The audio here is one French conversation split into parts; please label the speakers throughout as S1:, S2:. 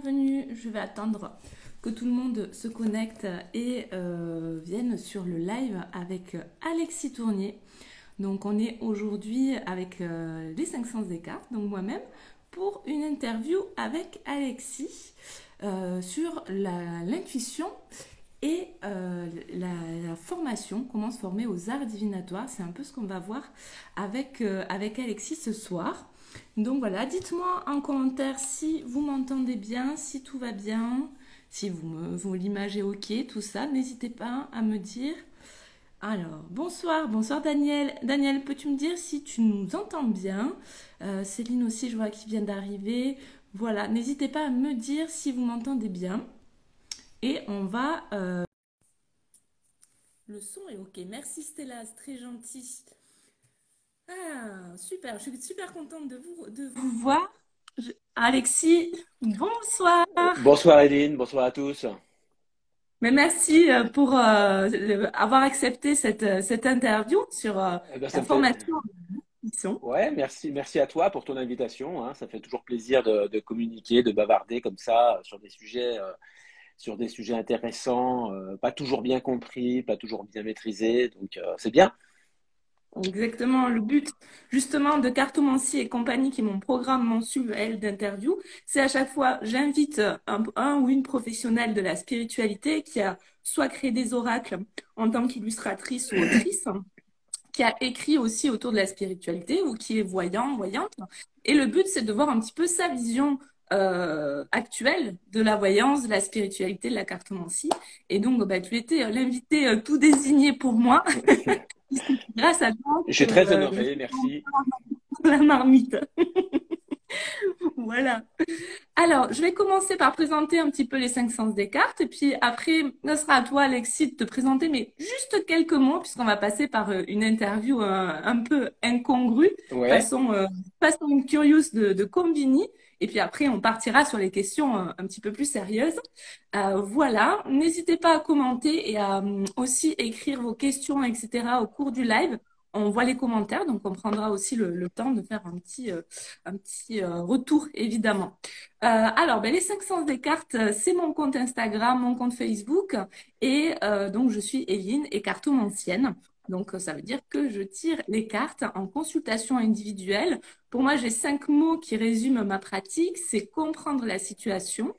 S1: bienvenue. Je vais attendre que tout le monde se connecte et vienne sur le live avec Alexis Tournier. Donc on est aujourd'hui avec les 5 sens des cartes, donc moi-même, pour une interview avec Alexis sur l'intuition et la formation, comment se former aux arts divinatoires. C'est un peu ce qu'on va voir avec Alexis ce soir. Donc voilà, dites-moi en commentaire si vous m'entendez bien, si tout va bien, si vous l'image est ok, tout ça. N'hésitez pas à me dire. Alors, bonsoir Daniel. Daniel, peux-tu me dire si tu nous entends bien? Céline aussi, je vois qui vient d'arriver. Voilà, n'hésitez pas à me dire si vous m'entendez bien. Et on va... Le son est ok. Merci Stella, c'est très gentil. Ah, super, je suis super contente de vous voir. Alexis, bonsoir.
S2: Bonsoir Edine, bonsoir à tous.
S1: Mais merci pour avoir accepté cette interview sur
S2: Eh ben, ça
S1: la
S2: me fait...
S1: formation en nutrition.
S2: Ouais, merci à toi pour ton invitation, hein. Ça fait toujours plaisir de communiquer, de bavarder comme ça sur des sujets intéressants, pas toujours bien compris, pas toujours bien maîtrisés. Donc c'est bien.
S1: Exactement, le but justement de Cartomancie et compagnie, qui est mon programme mensuel d'interview, c'est à chaque fois, j'invite un ou une professionnelle de la spiritualité qui a soit créé des oracles en tant qu'illustratrice ou autrice, qui a écrit aussi autour de la spiritualité ou qui est voyant, voyante. Et le but, c'est de voir un petit peu sa vision actuelle de la voyance, de la spiritualité, de la cartomancie. Et donc, bah, tu étais l'invité tout désigné pour moi. Grâce à toi
S2: Je
S1: que
S2: suis très honoré, merci.
S1: la marmite. Voilà. Alors, je vais commencer par présenter un petit peu les 5 sens des cartes. Et puis après, ce sera à toi, Alexis, de te présenter, mais juste quelques mots, puisqu'on va passer par une interview un peu incongrue,
S2: Ouais,
S1: façon curious de Combini. Et puis après, on partira sur les questions un petit peu plus sérieuses. Voilà. N'hésitez pas à commenter et à aussi écrire vos questions, etc. au cours du live. On voit les commentaires, donc on prendra aussi le temps de faire un petit retour, évidemment. Alors, ben, les 5 sens des cartes, c'est mon compte Instagram, mon compte Facebook. Et donc, je suis Evelyne et cartomancienne. Donc, ça veut dire que je tire les cartes en consultation individuelle. Pour moi, j'ai 5 mots qui résument ma pratique. C'est comprendre la situation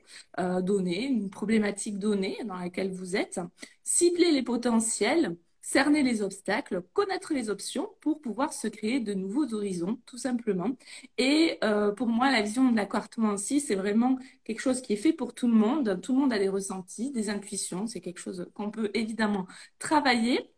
S1: donnée, une problématique donnée dans laquelle vous êtes, cibler les potentiels, cerner les obstacles, connaître les options pour pouvoir se créer de nouveaux horizons, tout simplement. Et pour moi, la vision de la cartomancie, c'est vraiment quelque chose qui est fait pour tout le monde. Tout le monde a des ressentis, des intuitions. C'est quelque chose qu'on peut évidemment travailler.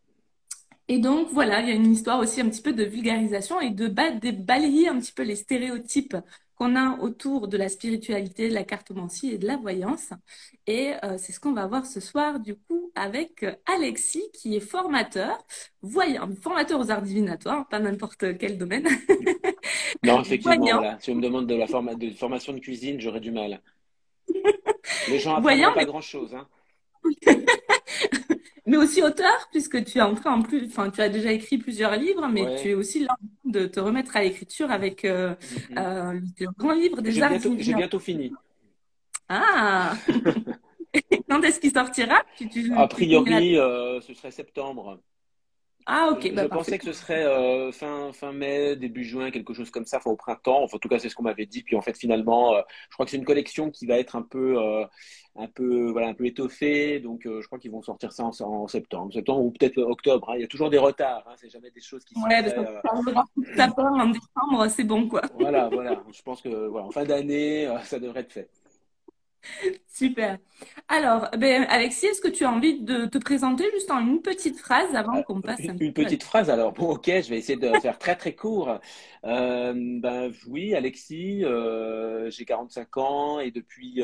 S1: Et donc, voilà, il y a une histoire aussi un petit peu de vulgarisation et de balayer un petit peu les stéréotypes qu'on a autour de la spiritualité, de la cartomancie et de la voyance. Et c'est ce qu'on va voir ce soir, du coup, avec Alexis, qui est formateur, voyant, formateur aux arts divinatoires, pas n'importe quel domaine,
S2: non, effectivement,
S1: voyant,
S2: voilà. Si on me demande de formation de cuisine, j'aurais du mal. Les gens apprendront
S1: voyant,
S2: pas grand-chose, hein.
S1: mais aussi auteur, puisque tu es entré en plus, enfin, tu as déjà écrit plusieurs livres, mais tu
S2: Ouais.
S1: es aussi là de te remettre à l'écriture avec
S2: Mm, mm.
S1: le grand livre des arts
S2: J'ai
S1: divinatoires.
S2: bientôt fini.
S1: Ah! Quand est-ce qu'il sortira?
S2: A
S1: Tu connais la...
S2: priori, ce serait septembre.
S1: Ah, ok,
S2: Je
S1: bah parfait.
S2: pensais que ce serait fin mai, début juin, quelque chose comme ça, enfin au printemps. Enfin, en tout cas, c'est ce qu'on m'avait dit. Puis en fait, finalement, je crois que c'est une collection qui va être voilà, un peu étoffée. Donc, je crois qu'ils vont sortir ça en septembre ou peut-être octobre, hein. Il y a toujours des retards, hein. C'est jamais des choses qui sont
S1: Ouais, parce que
S2: faites.
S1: ça arrivera tout à part en décembre, c'est bon, quoi.
S2: Voilà. Je pense que voilà, en fin d'année, ça devrait être fait.
S1: Super. Alors, ben, Alexis, est-ce que tu as envie de te présenter juste en une petite phrase avant
S2: Alors,
S1: qu'on passe un petit
S2: une
S1: peu à...
S2: petite phrase, alors bon, ok, je vais essayer de faire très très court. Ben oui, Alexis, j'ai 45 ans et depuis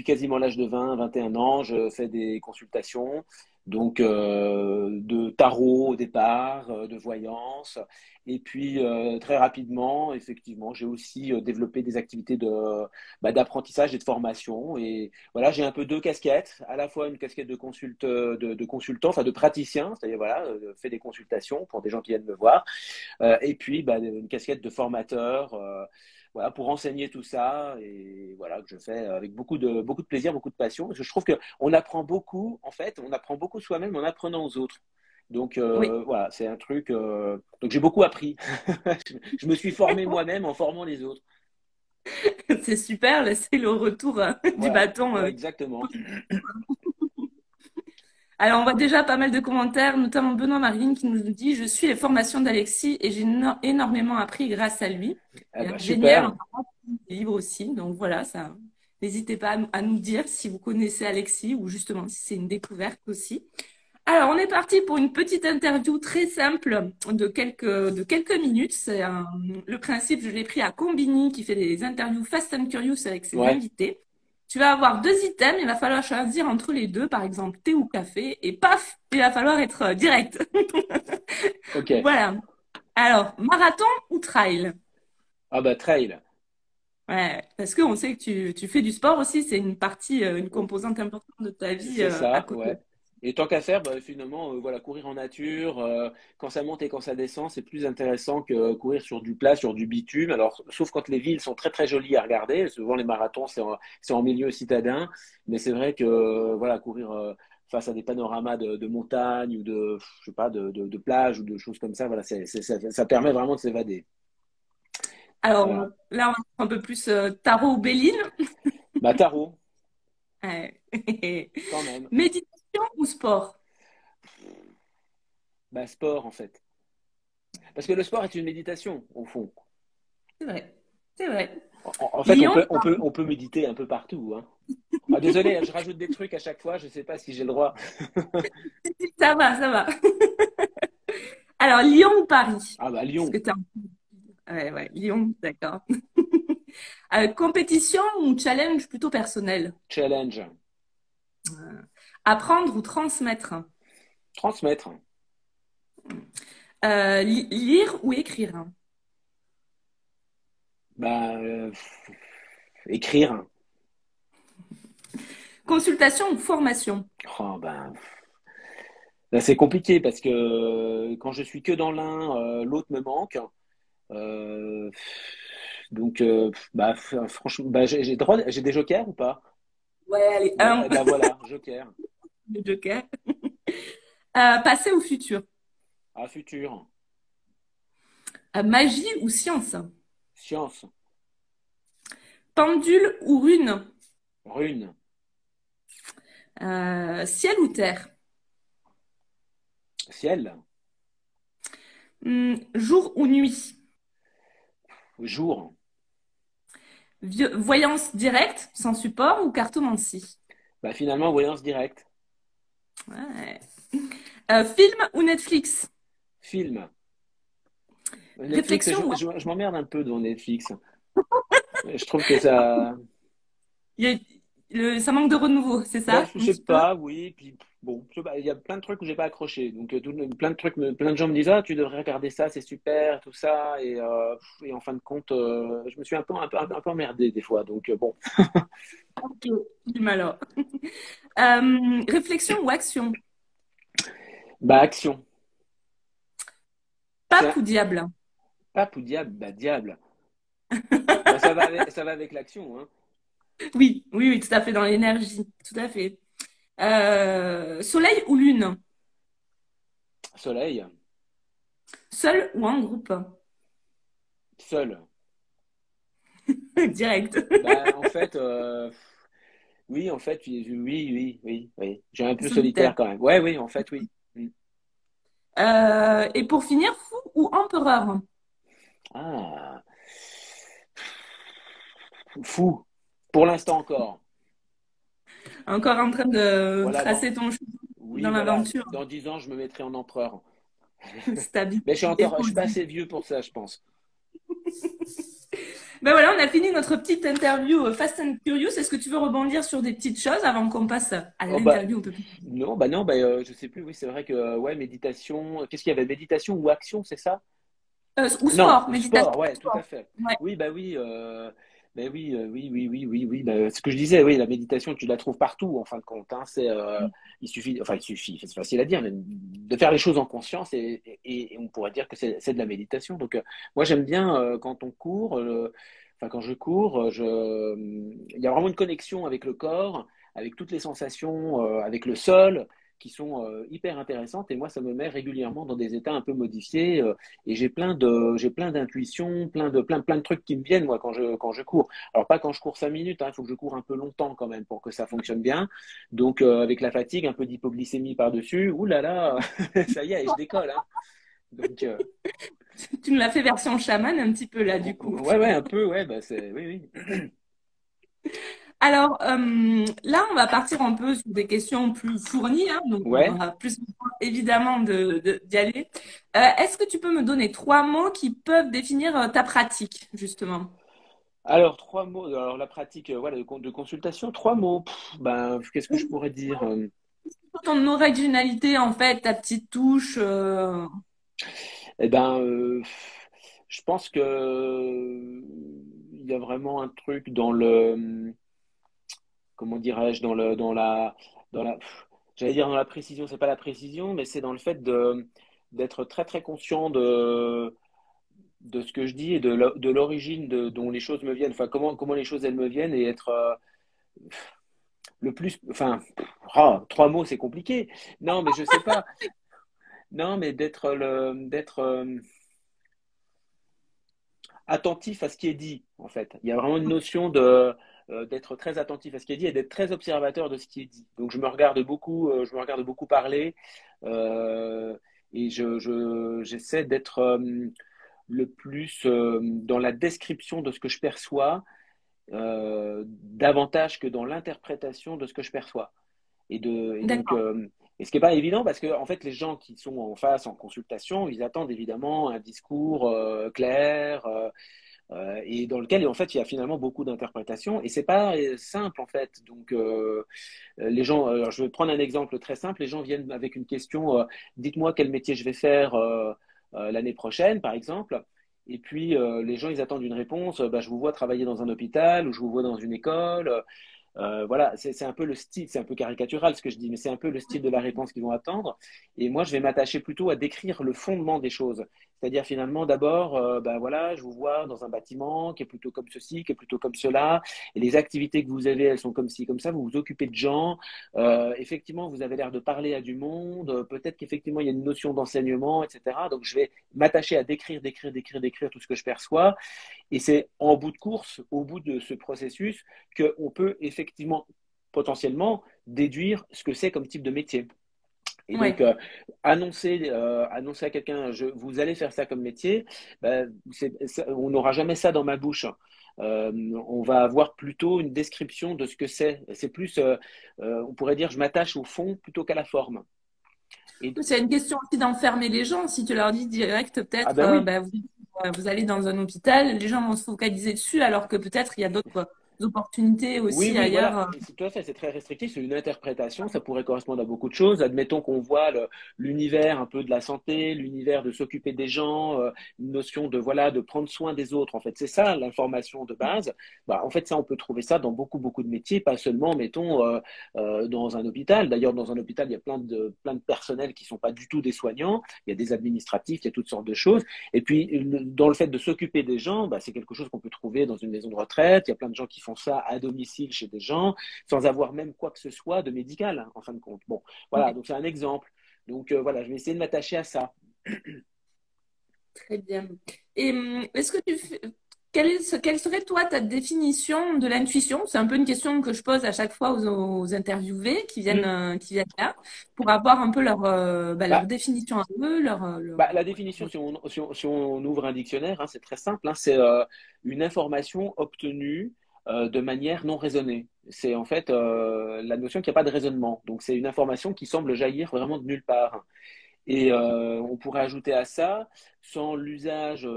S2: quasiment l'âge de 21 ans, je fais des consultations, donc de tarot au départ, de voyance, et puis très rapidement, effectivement, j'ai aussi développé des activités d'apprentissage et de formation. Et voilà, j'ai un peu deux casquettes, à la fois une casquette de consultant, enfin de praticien, c'est-à-dire voilà, fait des consultations pour des gens qui viennent me voir, et puis bah, une casquette de formateur. voilà, pour enseigner tout ça et voilà, que je fais avec beaucoup de plaisir, beaucoup de passion. Parce que je trouve qu'on apprend beaucoup, en fait, on apprend beaucoup soi-même en apprenant aux autres. Donc
S1: Oui,
S2: voilà, c'est un truc. Donc j'ai beaucoup appris. Je me suis formé moi-même en formant les autres.
S1: c'est super. Là, c'est le retour du
S2: Voilà,
S1: bâton.
S2: ouais, exactement.
S1: Alors, on voit déjà pas mal de commentaires, notamment Benoît Marine qui nous dit: Je suis les formations d'Alexis et j'ai énormément appris grâce à lui.
S2: Ah
S1: D'ailleurs,
S2: bah
S1: génial,
S2: super.
S1: en livre aussi. Donc voilà, ça. N'hésitez pas à nous dire si vous connaissez Alexis ou justement si c'est une découverte aussi. Alors, on est parti pour une petite interview très simple de quelques minutes. Le principe, je l'ai pris à Combini qui fait des interviews Fast and Curious avec ses
S2: Ouais,
S1: invités. Tu vas avoir deux items, il va falloir choisir entre les deux, par exemple thé ou café, et paf, il va falloir être direct.
S2: ok.
S1: Voilà. Alors, marathon ou trail?
S2: Ah bah trail.
S1: Ouais, parce qu'on sait que tu fais du sport aussi, c'est une partie, une composante importante de ta vie
S2: C'est
S1: à
S2: ça,
S1: côté.
S2: ouais. Et tant qu'à faire, bah, finalement, voilà, courir en nature, quand ça monte et quand ça descend, c'est plus intéressant que courir sur du plat, sur du bitume. Alors, sauf quand les villes sont très très jolies à regarder. Souvent, les marathons, c'est en milieu citadin. Mais c'est vrai que voilà, courir face à des panoramas de montagnes ou je sais pas, de plages ou de choses comme ça, voilà, ça permet vraiment de s'évader.
S1: Alors,
S2: Voilà.
S1: là, on est un peu plus tarot ou béline.
S2: Bah, tarot,
S1: Ouais.
S2: quand même.
S1: Méditation ou sport?
S2: Bah, sport, en fait. Parce que le sport est une méditation, au fond.
S1: C'est vrai. C'est vrai.
S2: En fait, on
S1: Lyon,
S2: peut, on peut, on peut méditer un peu partout, hein. Ah, désolé, je rajoute des trucs à chaque fois, je ne sais pas si j'ai le droit.
S1: ça va, ça va. Alors, Lyon ou Paris?
S2: Ah bah
S1: Parce que
S2: Lyon,
S1: t'es ouais, ouais, Lyon, d'accord. Compétition ou challenge plutôt personnel?
S2: challenge,
S1: Apprendre ou transmettre?
S2: transmettre,
S1: Lire ou écrire?
S2: bah, écrire.
S1: Consultation ou formation?
S2: Oh, ben, là, c'est compliqué parce que quand je suis que dans l'un, l'autre me manque. Euh, donc, bah, franchement, bah, j'ai des jokers ou pas?
S1: Ouais, allez,
S2: Ouais,
S1: un,
S2: eh ben voilà, joker.
S1: le joker. Passé ou futur?
S2: Ah, futur,
S1: Magie ou science?
S2: science,
S1: Pendule ou rune?
S2: rune,
S1: Ciel ou terre?
S2: ciel,
S1: Jour ou nuit?
S2: jour.
S1: Voyance directe, sans support ou cartomancie?
S2: Bah, finalement, voyance directe,
S1: Ouais. Film ou Netflix?
S2: film. Netflix,
S1: Réflexion ou...
S2: je m'emmerde un peu devant Netflix. Je trouve que ça.
S1: Il y a- ça manque de renouveau, c'est
S2: Bah,
S1: ça?
S2: je
S1: Un
S2: sais
S1: petit peu?
S2: pas, oui. Puis bon, je sais pas, il y a plein de trucs où j'ai pas accroché. Donc, plein de trucs, plein de gens me disent, ah, tu devrais regarder ça, c'est super, tout ça. Et en fin de compte, je me suis un peu emmerdé des fois. Donc, bon.
S1: Ok, du mal alors. Réflexion ou action?
S2: Bah, action. C'est
S1: Pape
S2: un
S1: ou diable?
S2: pape ou diable? Bah, diable. Bah, ça va avec l'action, hein.
S1: Oui, oui, oui, tout à fait, dans l'énergie. Tout à fait. Soleil ou lune?
S2: Soleil,
S1: Seul ou en groupe?
S2: seul.
S1: Direct.
S2: Bah, en fait, oui, en fait, oui, oui, oui, oui, oui. J'ai un peu
S1: Solitaire.
S2: solitaire quand même. Ouais, oui, en fait, oui. Mm.
S1: Et pour finir, fou ou empereur?
S2: Ah, fou. Pour l'instant encore.
S1: Encore en train de
S2: Voilà,
S1: tracer ton chemin
S2: oui,
S1: dans
S2: voilà.
S1: l'aventure.
S2: Dans 10 ans, je me mettrai en empereur.
S1: Stabilité
S2: Mais je suis pas
S1: aussi.
S2: assez vieux pour ça, je pense.
S1: Ben voilà, on a fini notre petite interview Fast and Curious. Est-ce que tu veux rebondir sur des petites choses avant qu'on passe à
S2: Oh, bah,
S1: l'interview un peu plus?
S2: non, bah, je sais plus. Oui, c'est vrai que, ouais, méditation. Qu'est-ce qu'il y avait? Méditation ou action, c'est ça?
S1: Ou
S2: Non,
S1: sport, méditation,
S2: sport, ouais, tout à
S1: sport.
S2: fait.
S1: Ouais.
S2: Oui, bah oui, oui, oui, oui, oui, oui, oui. Bah, ce que je disais, oui, la méditation, tu la trouves partout, en fin de compte, hein. Il suffit, c'est facile à dire, mais de faire les choses en conscience et on pourrait dire que c'est de la méditation. Donc, moi, j'aime bien quand on court. enfin, quand je cours, il y a vraiment une connexion avec le corps, avec toutes les sensations, avec le sol, qui sont hyper intéressantes. Et moi, ça me met régulièrement dans des états un peu modifiés. Et j'ai plein d'intuitions, plein de trucs qui me viennent, moi, quand je cours. Alors, pas quand je cours 5 minutes, hein, il faut que je cours un peu longtemps quand même pour que ça fonctionne bien. Donc, avec la fatigue, un peu d'hypoglycémie par-dessus, ouh là là, ça y est, je décolle, hein. Donc,
S1: Tu nous l'as fait version chaman un petit peu là, du coup.
S2: ouais, un peu, ouais, bah c'est, oui, oui.
S1: Alors là, on va partir un peu sur des questions plus fournies, hein, donc on
S2: Ouais.
S1: aura plus besoin, évidemment d'y aller. Est-ce que tu peux me donner 3 mots qui peuvent définir ta pratique, justement?
S2: Alors, 3 mots. Alors, la pratique voilà, de consultation, 3 mots. Ben, qu'est-ce que je pourrais dire?
S1: Ton originalité, en fait, ta petite touche.
S2: Eh ben, je pense que il y a vraiment un truc dans le, comment dirais-je, dans la, j'allais dire dans la précision. C'est pas la précision, mais c'est dans le fait d'être très très conscient de ce que je dis et de l'origine dont les choses me viennent. Enfin, comment les choses elles me viennent et être le plus, enfin, 3 mots, c'est compliqué. Non, mais je sais pas. Non, mais d'être attentif à ce qui est dit, en fait. Il y a vraiment une notion d'être très attentif à ce qui est dit et d'être très observateur de ce qui est dit. Donc, je me regarde beaucoup parler euh, et j'essaie d'être le plus dans la description de ce que je perçois davantage que dans l'interprétation de ce que je perçois. Et donc,
S1: D'accord.
S2: et ce qui n'est pas évident parce que en fait, les gens qui sont en face, en consultation, ils attendent évidemment un discours clair et dans lequel en fait il y a finalement beaucoup d'interprétations et c'est pas simple en fait. Donc, les gens, alors, je vais prendre un exemple très simple. Les gens viennent avec une question dites-moi quel métier je vais faire l'année prochaine, par exemple. Et puis, les gens, ils attendent une réponse. Bah, je vous vois travailler dans un hôpital ou je vous vois dans une école. Voilà, c'est un peu le style, c'est un peu caricatural ce que je dis, mais c'est un peu le style de la réponse qu'ils vont attendre. Et moi, je vais m'attacher plutôt à décrire le fondement des choses. C'est-à-dire finalement, d'abord, ben voilà, je vous vois dans un bâtiment qui est plutôt comme ceci, qui est plutôt comme cela, et les activités que vous avez, elles sont comme ci, comme ça. Vous vous occupez de gens. Effectivement, vous avez l'air de parler à du monde. Peut-être qu'effectivement, il y a une notion d'enseignement, etc. Donc, je vais m'attacher à décrire tout ce que je perçois. Et c'est en bout de course, au bout de ce processus, qu'on peut effectivement, potentiellement, déduire ce que c'est comme type de métier. Et donc,
S1: Ouais.
S2: annoncer à quelqu'un, vous allez faire ça comme métier, ben, on n'aura jamais ça dans ma bouche. On va avoir plutôt une description de ce que c'est. C'est plus, on pourrait dire, je m'attache au fond plutôt qu'à la forme. Et,
S1: C'est une question aussi d'enfermer les gens. Si tu leur dis direct,
S2: ah
S1: peut-être,
S2: ben oui,
S1: bah, vous allez dans un hôpital, les gens vont se focaliser dessus, alors que peut-être il y a d'autres opportunités
S2: oui,
S1: aussi
S2: oui, voilà,
S1: ailleurs.
S2: tout à fait, c'est très restrictif, c'est une interprétation, ça pourrait correspondre à beaucoup de choses. Admettons qu'on voit l'univers un peu de la santé, l'univers de s'occuper des gens, une notion de voilà, de prendre soin des autres. En fait, c'est ça l'information de base. Bah, en fait, ça, on peut trouver ça dans beaucoup de métiers, pas seulement, mettons, dans un hôpital. D'ailleurs, dans un hôpital, il y a plein de personnels qui sont pas du tout des soignants. Il y a des administratifs, il y a toutes sortes de choses. Et puis, dans le fait de s'occuper des gens, bah, c'est quelque chose qu'on peut trouver dans une maison de retraite. Il y a plein de gens qui font ça à domicile chez des gens, sans avoir même quoi que ce soit de médical, hein, en fin de compte. Bon, voilà,
S1: Ouais,
S2: donc c'est un exemple. Donc voilà, je vais essayer de m'attacher à ça.
S1: très bien. Et est-ce que quelle serait toi ta définition de l'intuition? C'est un peu une question que je pose à chaque fois aux interviewés
S2: Hmm.
S1: qui viennent là, pour avoir un peu leur
S2: Bah,
S1: définition à eux,
S2: la définition, si on ouvre un dictionnaire, hein, c'est très simple, hein, c'est une information obtenue de manière non raisonnée. C'est en fait la notion qu'il n'y a pas de raisonnement. Donc c'est une information qui semble jaillir vraiment de nulle part. Et on pourrait ajouter à ça, sans l'usage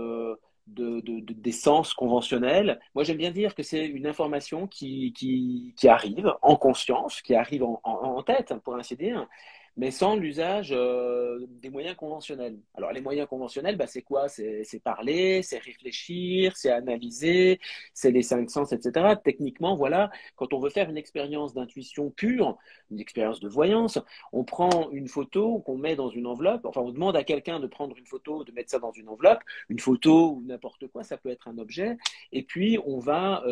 S2: des sens conventionnels, moi j'aime bien dire que c'est une information qui arrive en conscience, qui arrive en tête, pour ainsi dire, mais sans l'usage des moyens conventionnels. Alors les moyens conventionnels, bah, c'est quoi? C'est parler, c'est réfléchir, c'est analyser, c'est les cinq sens, etc. Techniquement, voilà, quand on veut faire une expérience d'intuition pure, une expérience de voyance, on prend une photo qu'on met dans une enveloppe, enfin on demande à quelqu'un de prendre une photo, de mettre ça dans une enveloppe, une photo ou n'importe quoi, ça peut être un objet, et puis on va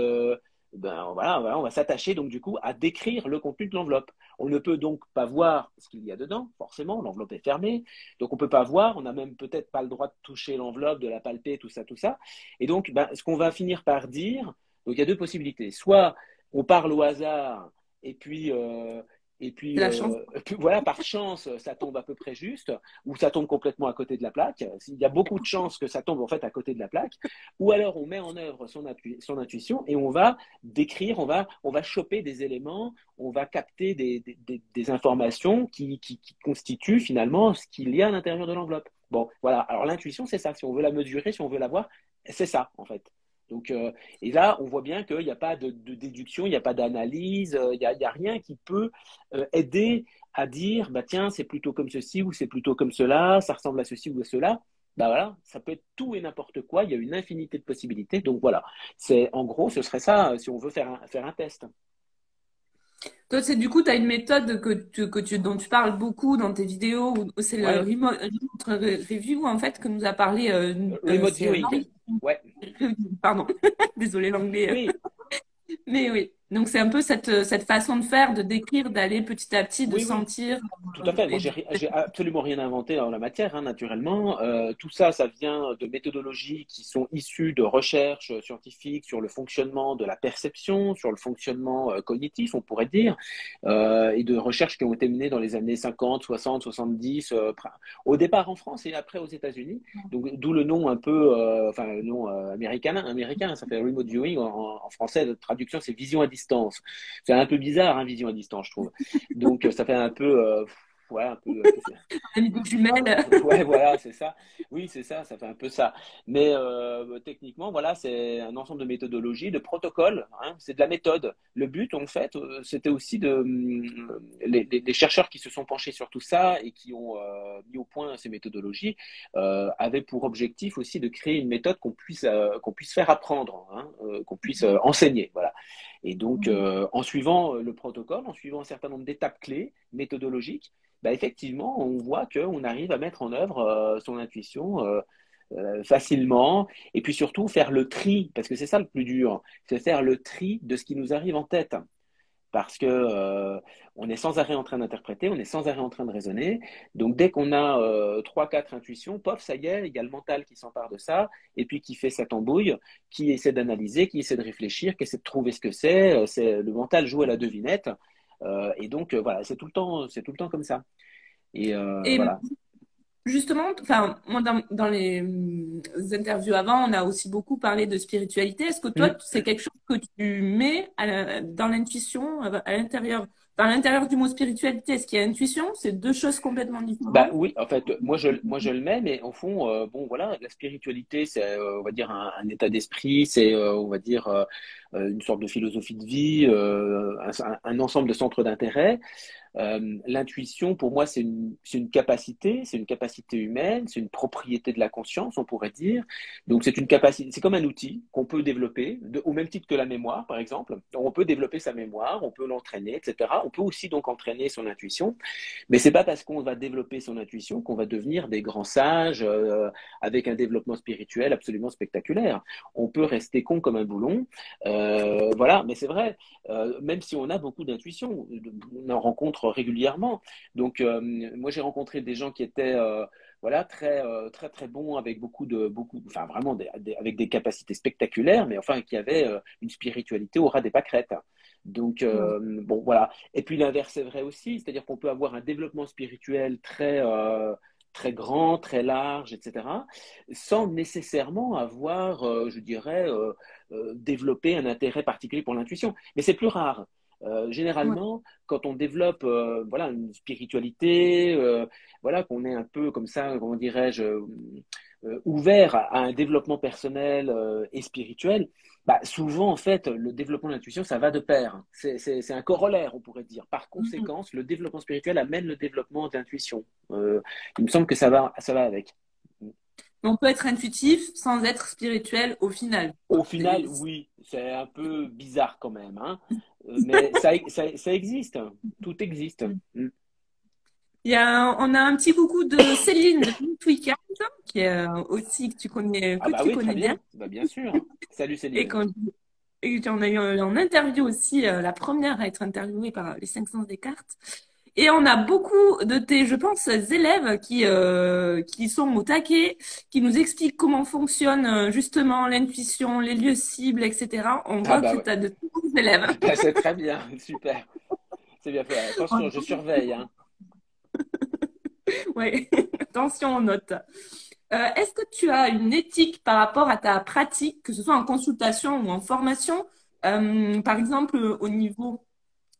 S2: voilà, on va s'attacher donc du coup à décrire le contenu de l'enveloppe. On ne peut donc pas voir ce qu'il y a dedans, forcément, l'enveloppe est fermée, donc on ne peut pas voir, on n'a même peut-être pas le droit de toucher l'enveloppe, de la palper, tout ça, tout ça. Et donc, ce qu'on va finir par dire, donc il y a deux possibilités. Soit on parle au hasard et puis,
S1: C'est la chance.
S2: voilà, par chance, ça tombe à peu près juste, ou ça tombe complètement à côté de la plaque. Il y a beaucoup de chances que ça tombe en fait à côté de la plaque. Ou alors on met en œuvre son intuition et on va décrire, on va choper des éléments, on va capter des informations qui constituent finalement ce qu'il y a à l'intérieur de l'enveloppe. Bon, voilà. Alors l'intuition, c'est ça. Si on veut la mesurer, si on veut la voir, c'est ça en fait. Donc, et là, on voit bien qu'il n'y a pas de déduction, il n'y a pas d'analyse, il y a rien qui peut aider à dire, bah tiens, c'est plutôt comme ceci ou c'est plutôt comme cela, ça ressemble à ceci ou à cela. Bah voilà, ça peut être tout et n'importe quoi, il y a une infinité de possibilités. Donc voilà, c'est en gros, ce serait ça si on veut faire un test.
S1: Toi, c'est du coup, tu as une méthode dont tu parles beaucoup dans tes vidéos, ou c'est le
S2: Ouais,
S1: remote review, en fait, que nous a parlé,
S2: remote
S1: c'est
S2: viewing.
S1: Marie.
S2: Ouais,
S1: Pardon, désolée l'anglais.
S2: oui,
S1: Mais oui, donc c'est un peu cette façon de faire, de décrire, d'aller petit à petit, de
S2: oui, oui.
S1: sentir.
S2: Tout à fait. Moi,
S1: Et
S2: j'ai absolument rien inventé en la matière, hein, naturellement. Tout ça, ça vient de méthodologies qui sont issues de recherches scientifiques sur le fonctionnement de la perception, sur le fonctionnement cognitif, on pourrait dire, et de recherches qui ont été menées dans les années 50, 60, 70, au départ en France et après aux États-Unis. Donc, d'où le nom un peu, enfin, le nom américain, ça fait remote viewing. En français, la traduction, c'est vision à distance. C'est un peu bizarre, hein, vision à distance, je trouve. Donc, ça fait un peu, ouais, un peu
S1: on a mis des jumelles.
S2: ouais, voilà, c'est ça. Oui, c'est ça, ça fait un peu ça. Mais techniquement, voilà, c'est un ensemble de méthodologies, de protocoles, hein, c'est de la méthode. Le but, en fait, c'était aussi les chercheurs qui se sont penchés sur tout ça et qui ont mis au point ces méthodologies avaient pour objectif aussi de créer une méthode qu'on puisse faire apprendre, hein, qu'on puisse enseigner, voilà. Et donc, en suivant le protocole, en suivant un certain nombre d'étapes clés méthodologiques, bah, effectivement, on voit qu'on arrive à mettre en œuvre son intuition facilement, et puis surtout faire le tri, parce que c'est ça le plus dur, c'est faire le tri de ce qui nous arrive en tête. Parce que on est sans arrêt en train d'interpréter, on est sans arrêt en train de raisonner. Donc dès qu'on a trois, quatre intuitions, pof, ça y est, il y a le mental qui s'empare de ça, et puis qui fait sa tambouille, qui essaie d'analyser, qui essaie de réfléchir, qui essaie de trouver ce que c'est. Le mental joue à la devinette, et donc voilà, c'est tout le temps comme ça. Et
S1: Et
S2: voilà.
S1: justement, enfin, moi, dans les interviews avant, on a aussi beaucoup parlé de spiritualité. Est-ce que toi,
S2: Hmm.
S1: c'est quelque chose que tu mets dans l'intuition, à l'intérieur du mot spiritualité? Est-ce qu'il y a intuition? C'est deux choses complètement
S2: Bah
S1: différentes.
S2: oui, en fait, moi je le mets, mais au fond, bon voilà, la spiritualité, c'est, on va dire un état d'esprit, c'est, on va dire une sorte de philosophie de vie, un ensemble de centres d'intérêt. L'intuition, pour moi, c'est une capacité humaine, c'est une propriété de la conscience, on pourrait dire. Donc, c'est une capacité, c'est comme un outil qu'on peut développer, au même titre que la mémoire, par exemple. Donc, on peut développer sa mémoire, on peut l'entraîner, etc. On peut aussi donc entraîner son intuition, mais c'est pas parce qu'on va développer son intuition qu'on va devenir des grands sages avec un développement spirituel absolument spectaculaire. On peut rester con comme un boulon, voilà. Mais c'est vrai, même si on a beaucoup d'intuition, on en rencontre régulièrement. Donc, moi, j'ai rencontré des gens qui étaient voilà, très, très bons avec enfin, vraiment avec des capacités spectaculaires, mais enfin, qui avaient une spiritualité au ras des pâquerettes. Donc, bon, voilà. Et puis, l'inverse est vrai aussi, c'est-à-dire qu'on peut avoir un développement spirituel très grand, très large, etc., sans nécessairement avoir, je dirais, développé un intérêt particulier pour l'intuition. Mais c'est plus rare.
S1: Ouais.
S2: Généralement, quand on développe voilà, une spiritualité, voilà, qu'on est un peu comme ça, comment dirais-je, ouvert à un développement personnel et spirituel, bah, souvent, en fait, le développement de l'intuition, ça va de pair. C'est un corollaire, on pourrait dire. Par
S1: Mhm.
S2: conséquence, le développement spirituel amène le développement de l'intuition. Il me semble que ça va avec.
S1: On peut être intuitif sans être spirituel au final,
S2: Au
S1: quoi.
S2: final, oui, c'est un peu bizarre quand même, hein. Mais ça existe. Tout existe. Mm.
S1: On a un petit coucou de Céline de Meet Weekend, qui est aussi
S2: Ah
S1: que
S2: bah
S1: tu
S2: oui, très
S1: connais bien.
S2: bien. Bah, bien sûr. Salut
S1: Et
S2: Céline.
S1: quand et on a eu en interview aussi, la première à être interviewée par les 5 sens des cartes. Et on a beaucoup de tes, je pense, élèves qui sont au taquet, qui nous expliquent comment fonctionne justement l'intuition, les lieux cibles, etc. On
S2: Ah
S1: voit
S2: bah
S1: que
S2: ouais.
S1: tu as de très bons élèves.
S2: Bah, c'est très bien. Super. C'est bien fait. Attention, je surveille, hein.
S1: Ouais, attention aux notes. Est-ce que tu as une éthique par rapport à ta pratique, que ce soit en consultation ou en formation? Par exemple, au niveau,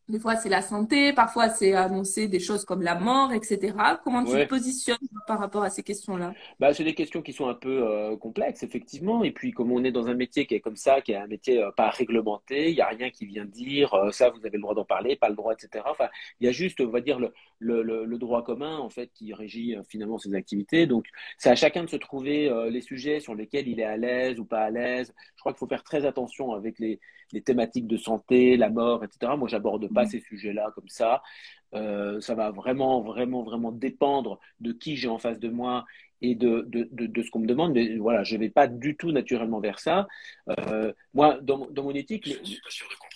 S1: des fois c'est la santé, parfois c'est annoncer des choses comme la mort, etc. Comment tu te
S2: Ouais.
S1: positionnes par rapport à ces questions-là?
S2: Bah, c'est des questions qui sont un peu complexes, effectivement. Et puis, comme on est dans un métier qui est comme ça, qui est un métier pas réglementé, il n'y a rien qui vient dire ça, vous avez le droit d'en parler, pas le droit, etc. Enfin, il y a juste, on va dire, le droit commun, en fait, qui régit finalement ces activités. Donc, c'est à chacun de se trouver les sujets sur lesquels il est à l'aise ou pas à l'aise. Je crois qu'il faut faire très attention avec les thématiques de santé, la mort, etc. Moi, j'aborde pas ces sujets-là comme ça. Ça va vraiment, vraiment, vraiment dépendre de qui j'ai en face de moi et de ce qu'on me demande. Mais voilà, je ne vais pas du tout naturellement vers ça. Moi, dans mon éthique,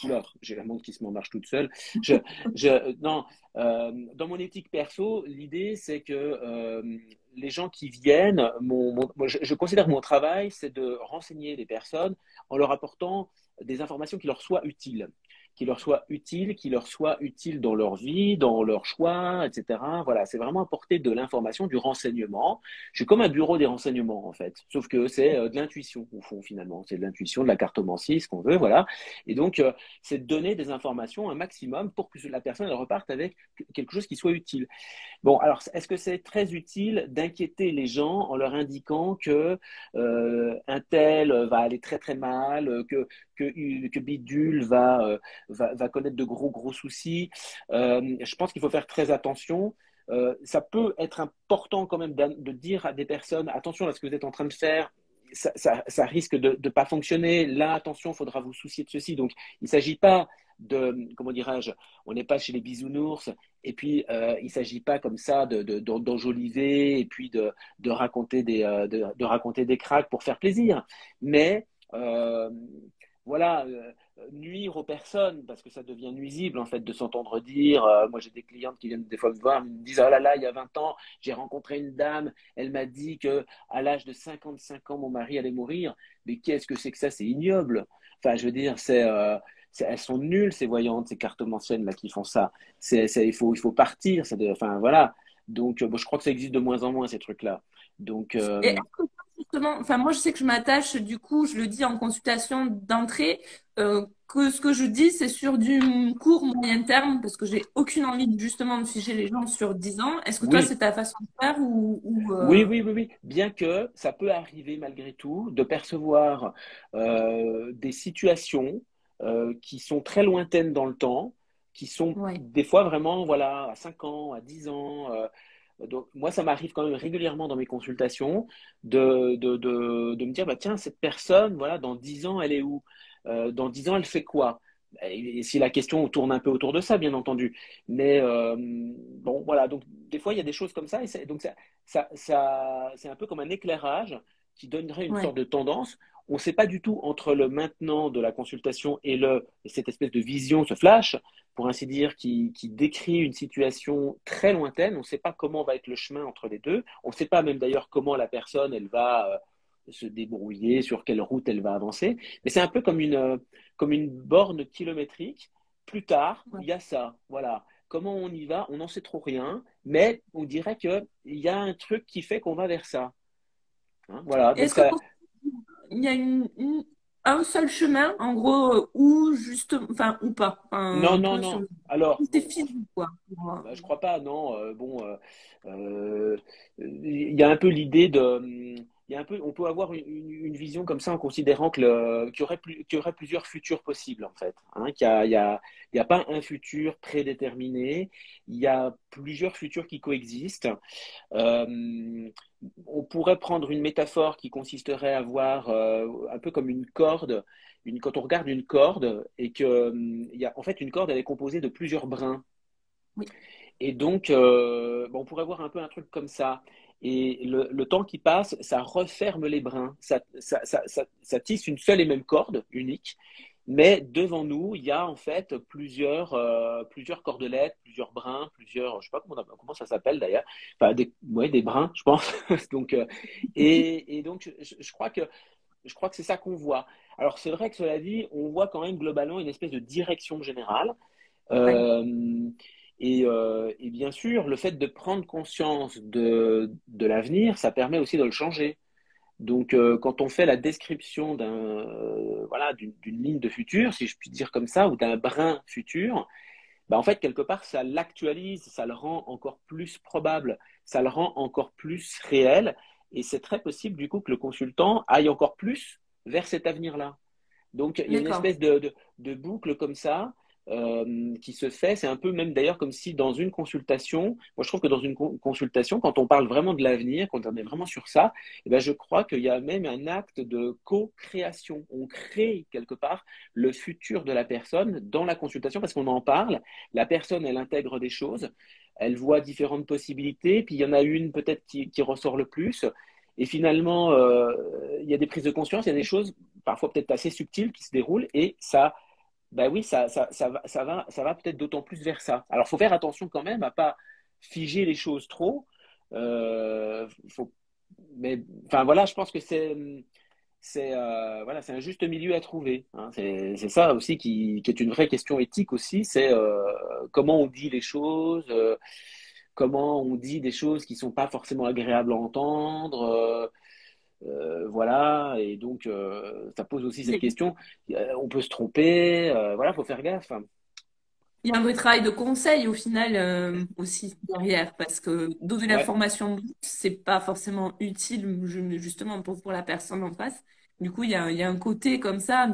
S2: oula, j'ai la montre qui se m'en marche toute seule. Non, dans mon éthique perso, l'idée, c'est que les gens qui viennent, moi, je considère que mon travail, c'est de renseigner les personnes en leur apportant des informations qui leur soient utiles qui leur soient utiles dans leur vie, dans leur choix, etc. Voilà, c'est vraiment apporter de l'information, du renseignement. Je suis comme un bureau des renseignements, en fait. Sauf que c'est de l'intuition, au fond, finalement. C'est de l'intuition, de la cartomancie, ce qu'on veut, voilà. Et donc, c'est de donner des informations un maximum pour que la personne elle reparte avec quelque chose qui soit utile. Bon, alors, est-ce que c'est très utile d'inquiéter les gens en leur indiquant que un tel va aller très très mal, que Bidule va connaître de gros gros soucis? Je pense qu'il faut faire très attention. Ça peut être important quand même de dire à des personnes, attention à ce que vous êtes en train de faire. Ça risque de ne pas fonctionner. Là, attention, il faudra vous soucier de ceci. Donc, il ne s'agit pas de, comment dirais-je, on n'est pas chez les bisounours, et puis il ne s'agit pas comme ça d'enjoliver et puis raconter de raconter des cracks pour faire plaisir. Mais voilà, nuire aux personnes, parce que ça devient nuisible en fait de s'entendre dire. Moi j'ai des clientes qui viennent des fois me voir, me disent oh là là, il y a 20 ans, j'ai rencontré une dame, elle m'a dit que à l'âge de 55 ans, mon mari allait mourir. Mais qu'est-ce que c'est que ça? C'est ignoble. Enfin, je veux dire, elles sont nulles, ces voyantes, ces cartomanciennes là qui font ça. Il faut partir. Enfin, voilà. Donc, bon, je crois que ça existe de moins en moins, ces trucs-là. Donc,
S1: Et est-ce que justement, enfin moi je sais que je m'attache, du coup je le dis en consultation d'entrée, que ce que je dis c'est sur du court moyen terme parce que j'ai aucune envie justement de figer les gens sur 10 ans. Est-ce que toi
S2: oui,
S1: c'est ta façon de faire
S2: oui. Bien que ça peut arriver malgré tout de percevoir des situations qui sont très lointaines dans le temps, qui sont
S1: Ouais.
S2: des fois vraiment, voilà, à 5 ans, à 10 ans. Donc, moi, ça m'arrive quand même régulièrement dans mes consultations de me dire, bah, tiens, cette personne, voilà, dans 10 ans, elle est où? Dans 10 ans, elle fait quoi? Et si la question tourne un peu autour de ça, bien entendu. Mais bon, voilà, donc des fois, il y a des choses comme ça. Donc, c'est un peu comme un éclairage qui donnerait une
S1: Ouais.
S2: sorte de tendance. On ne sait pas du tout entre le maintenant de la consultation et cette espèce de vision, ce flash, pour ainsi dire, qui décrit une situation très lointaine. On ne sait pas comment va être le chemin entre les deux. On ne sait pas même d'ailleurs comment la personne, elle va se débrouiller, sur quelle route elle va avancer. Mais c'est un peu comme une borne kilométrique. Plus tard,
S1: Ouais.
S2: il y a ça. Voilà. Comment on y va, on n'en sait trop rien, mais on dirait qu'il y a un truc qui fait qu'on va vers ça. Hein, voilà. Donc
S1: Est-ce que
S2: ça,
S1: pour il y a un seul chemin, en gros, ou juste, enfin, ou pas, enfin,
S2: Non,
S1: un
S2: non,
S1: peu
S2: non.
S1: sur
S2: Alors,
S1: c'est
S2: bon,
S1: fini, quoi.
S2: bah, je crois pas, non. Il y a un peu l'idée il y a un peu, on peut avoir une vision comme ça en considérant qu'il y aurait plusieurs futurs possibles, en fait. Hein, il y a pas un futur prédéterminé, il y a plusieurs futurs qui coexistent. Euh, on pourrait prendre une métaphore qui consisterait à voir un peu comme une corde. Quand on regarde une corde et que, en fait, une corde, elle est composée de plusieurs brins.
S1: Oui,
S2: Et donc, on pourrait voir un peu un truc comme ça. Et le temps qui passe, ça referme les brins. Ça tisse une seule et même corde, unique. Mais devant nous, il y a en fait plusieurs cordelettes, plusieurs brins, plusieurs, je sais pas comment ça s'appelle d'ailleurs, enfin, ouais, des brins, je pense. Donc, et donc, je crois que c'est ça qu'on voit. Alors, c'est vrai que cela dit, on voit quand même globalement une espèce de direction générale.
S1: ouais,
S2: Euh, et bien sûr, le fait de prendre conscience de l'avenir, ça permet aussi de le changer. Donc, quand on fait la description voilà, d'une ligne de futur, si je puis dire comme ça, ou d'un brin futur, bah, en fait, quelque part, ça l'actualise, ça le rend encore plus probable, ça le rend encore plus réel. Et c'est très possible, du coup, que le consultant aille encore plus vers cet avenir-là. Donc, il y a une
S1: d'accord.
S2: espèce de boucle comme ça qui se fait. C'est un peu même d'ailleurs comme si dans une consultation, moi je trouve que dans une consultation, quand on parle vraiment de l'avenir, quand on est vraiment sur ça, eh ben, je crois qu'il y a même un acte de co-création. On crée quelque part le futur de la personne dans la consultation parce qu'on en parle. La personne, elle intègre des choses, elle voit différentes possibilités, puis il y en a une peut-être qui ressort le plus. Et finalement, il y a des prises de conscience, il y a des choses parfois peut-être assez subtiles qui se déroulent et ça, ben oui, ça va peut-être d'autant plus vers ça. Alors, il faut faire attention quand même à pas figer les choses trop. Faut, mais enfin voilà, je pense que voilà, c'est un juste milieu à trouver. Hein. C'est ça aussi qui est une vraie question éthique aussi. C'est comment on dit les choses, comment on dit des choses qui sont pas forcément agréables à entendre. Voilà, et donc ça pose aussi cette question. On peut se tromper, voilà, faut faire gaffe.
S1: Il y a un vrai travail de conseil au final aussi derrière, parce que donner
S2: Ouais.
S1: l'information, c'est pas forcément utile justement pour la personne en face. Du coup, il y a un côté comme ça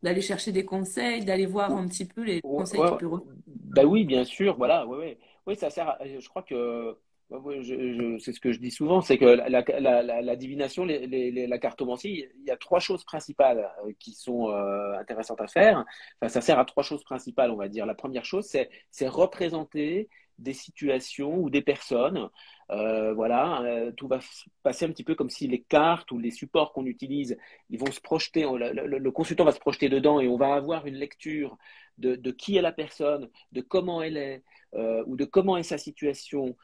S1: d'aller chercher des conseils, d'aller voir
S2: Ou-
S1: un petit peu les conseils
S2: ouais,
S1: qu'il peut recevoir.
S2: bah oui, bien sûr, voilà, ouais, ouais. Oui, ça sert je crois que ouais, ouais, c'est ce que je dis souvent, c'est que la divination, la cartomancie, il y a trois choses principales qui sont intéressantes à faire. Enfin, ça sert à trois choses principales, on va dire. La première chose, c'est représenter des situations ou des personnes. Voilà, tout va se passer un petit peu comme si les cartes ou les supports qu'on utilise, ils vont se projeter, le consultant va se projeter dedans et on va avoir une lecture de qui est la personne, de comment elle est, ou de comment est sa situation,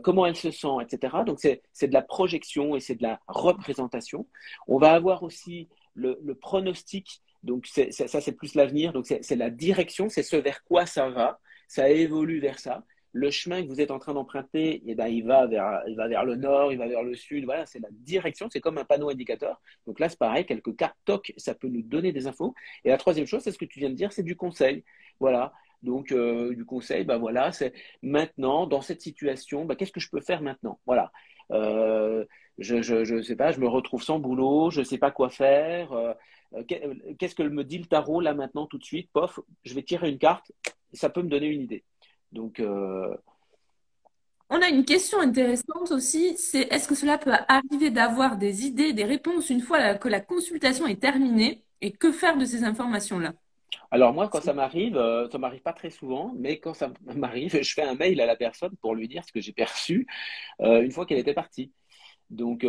S2: comment elle se sent, etc. Donc c'est de la projection et c'est de la représentation. On va avoir aussi le pronostic, donc ça c'est plus l'avenir, donc c'est la direction, c'est ce vers quoi ça va, ça évolue vers ça. Le chemin que vous êtes en train d'emprunter, eh ben, il va vers le nord, il va vers le sud. Voilà, c'est la direction, c'est comme un panneau indicateur. Donc là, c'est pareil, quelques cartes, toc, ça peut nous donner des infos. Et la troisième chose, c'est ce que tu viens de dire, c'est du conseil. Voilà. Donc, du conseil, bah voilà, c'est maintenant, dans cette situation, bah, qu'est-ce que je peux faire maintenant? Voilà. Euh, je sais pas, je me retrouve sans boulot, je sais pas quoi faire. Qu'est-ce que me dit le tarot là maintenant tout de suite? Pof, je vais tirer une carte, ça peut me donner une idée. Donc,
S1: On a une question intéressante aussi, c'est est-ce que cela peut arriver d'avoir des idées, des réponses une fois que la consultation est terminée et que faire de ces informations-là?
S2: alors moi, quand ça m'arrive pas très souvent, mais quand ça m'arrive, je fais un mail à la personne pour lui dire ce que j'ai perçu une fois qu'elle était partie. Donc,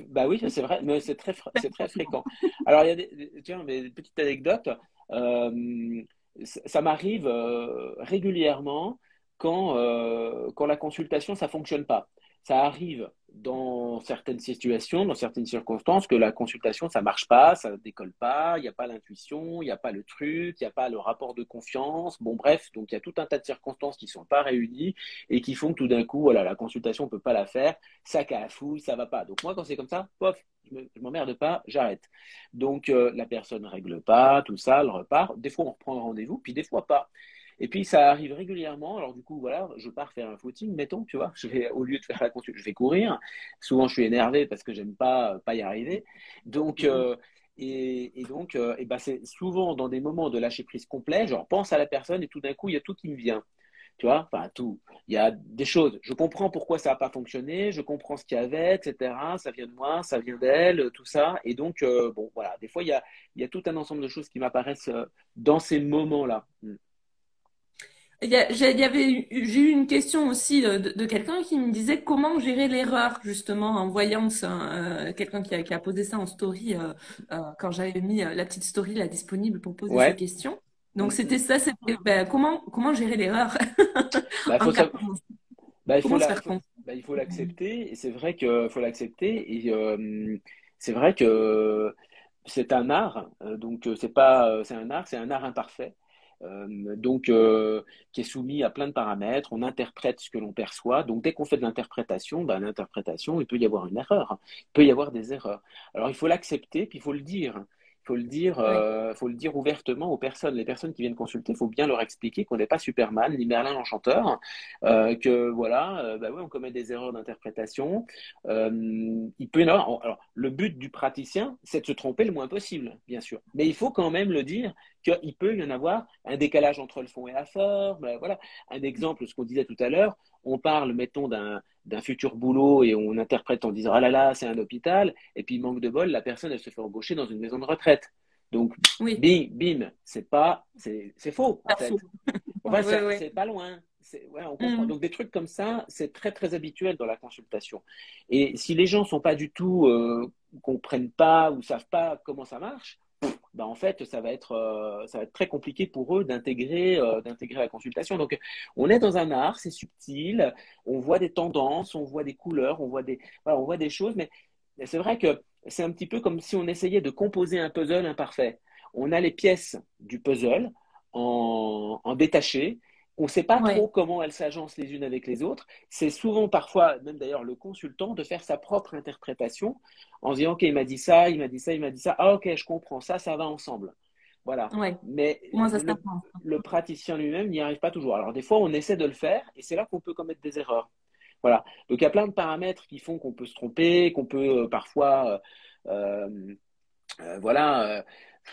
S2: bah oui, c'est vrai, mais c'est très fréquent. Alors, il y a tiens, des petites anecdotes. Euh, ça m'arrive régulièrement quand la consultation, ça fonctionne pas. ça arrive dans certaines situations, dans certaines circonstances, que la consultation, ça marche pas, ça décolle pas, il n'y a pas l'intuition, il n'y a pas le truc, il n'y a pas le rapport de confiance. Bon, bref, donc il y a tout un tas de circonstances qui ne sont pas réunies et qui font que tout d'un coup, voilà, la consultation, on ne peut pas la faire, ça cafouille, ça va pas. Donc moi, quand c'est comme ça, pof, je m'emmerde pas, j'arrête. Donc la personne ne règle pas, tout ça, elle repart. Des fois, on reprend le rendez-vous, puis des fois pas. Et puis ça arrive régulièrement. Alors du coup, voilà, je pars faire un footing, mettons, tu vois. Au lieu de faire la consultation, je vais courir. Souvent, je suis énervé parce que j'aime pas y arriver. Donc et ben c'est souvent dans des moments de lâcher prise complet. Genre pense à la personne et tout d'un coup, il y a tout qui me vient. Tu vois, enfin tout. Il y a des choses. Je comprends pourquoi ça n'a pas fonctionné. Je comprends ce qu'il y avait, etc. Ça vient de moi, ça vient d'elle, tout ça. Et donc bon, voilà. Des fois, il y a tout un ensemble de choses qui m'apparaissent dans ces moments-là.
S1: J'ai eu une question aussi de quelqu'un qui me disait comment gérer l'erreur, justement, en voyant ça, quelqu'un qui a posé ça en story, quand j'avais mis la petite story là disponible pour poser ses
S2: Ouais.
S1: questions. Donc,
S2: Mm, mm.
S1: c'était ben, comment gérer l'erreur
S2: Bah,
S1: en
S2: faut
S1: cas
S2: savoir,
S1: de commencer.
S2: bah,
S1: Comment se faire comprendre?
S2: il faut l'accepter. Et c'est vrai que faut l'accepter. Et c'est vrai que c'est un art. Donc c'est pas, c'est un art imparfait. Donc qui est soumis à plein de paramètres. On interprète ce que l'on perçoit. Donc dès qu'on fait de l'interprétation, bah, l'interprétation, il peut y avoir une erreur. Il peut y avoir des erreurs. Alors il faut l'accepter, puis il faut le dire.
S1: Ouais.
S2: Faut le dire ouvertement aux personnes. Les personnes qui viennent consulter, il faut bien leur expliquer qu'on n'est pas Superman ni Merlin l'Enchanteur, que voilà, bah ouais, on commet des erreurs d'interprétation. Il peut y en avoir. Alors, le but du praticien, c'est de se tromper le moins possible, bien sûr. Mais il faut quand même le dire qu'il peut y en avoir un décalage entre le fond et la forme. Voilà. Un exemple, ce qu'on disait tout à l'heure, on parle, mettons, d'un futur boulot et on interprète en disant ah là là, c'est un hôpital, et puis manque de bol, la personne, elle se fait embaucher dans une maison de retraite. Donc,
S1: Oui,
S2: bim, bim, c'est faux, en
S1: faire faux.
S2: fait. Enfin,
S1: Ouais, ouais.
S2: c'est pas loin. Ouais, on comprend.
S1: Hmm.
S2: Donc, des trucs comme ça, c'est très, très habituel dans la consultation. Et si les gens sont pas du tout, comprennent pas ou savent pas comment ça marche, bah, en fait, ça va être très compliqué pour eux d'intégrer la consultation. Donc, on est dans un art, c'est subtil, on voit des tendances, on voit des couleurs, voilà, on voit des choses, mais c'est vrai que c'est un petit peu comme si on essayait de composer un puzzle imparfait. On a les pièces du puzzle en détaché. On ne sait pas trop
S1: Ouais.
S2: comment elles s'agencent les unes avec les autres. C'est souvent, parfois, même d'ailleurs, le consultant de faire sa propre interprétation en se disant, OK, il m'a dit ça, il m'a dit ça, il m'a dit ça. Ah, OK, je comprends, ça va ensemble. Voilà.
S1: Ouais.
S2: Mais
S1: Comment ça se passe?
S2: le praticien lui-même n'y arrive pas toujours. Alors, des fois, on essaie de le faire et c'est là qu'on peut commettre des erreurs. Voilà. Donc, il y a plein de paramètres qui font qu'on peut se tromper, qu'on peut parfois, voilà,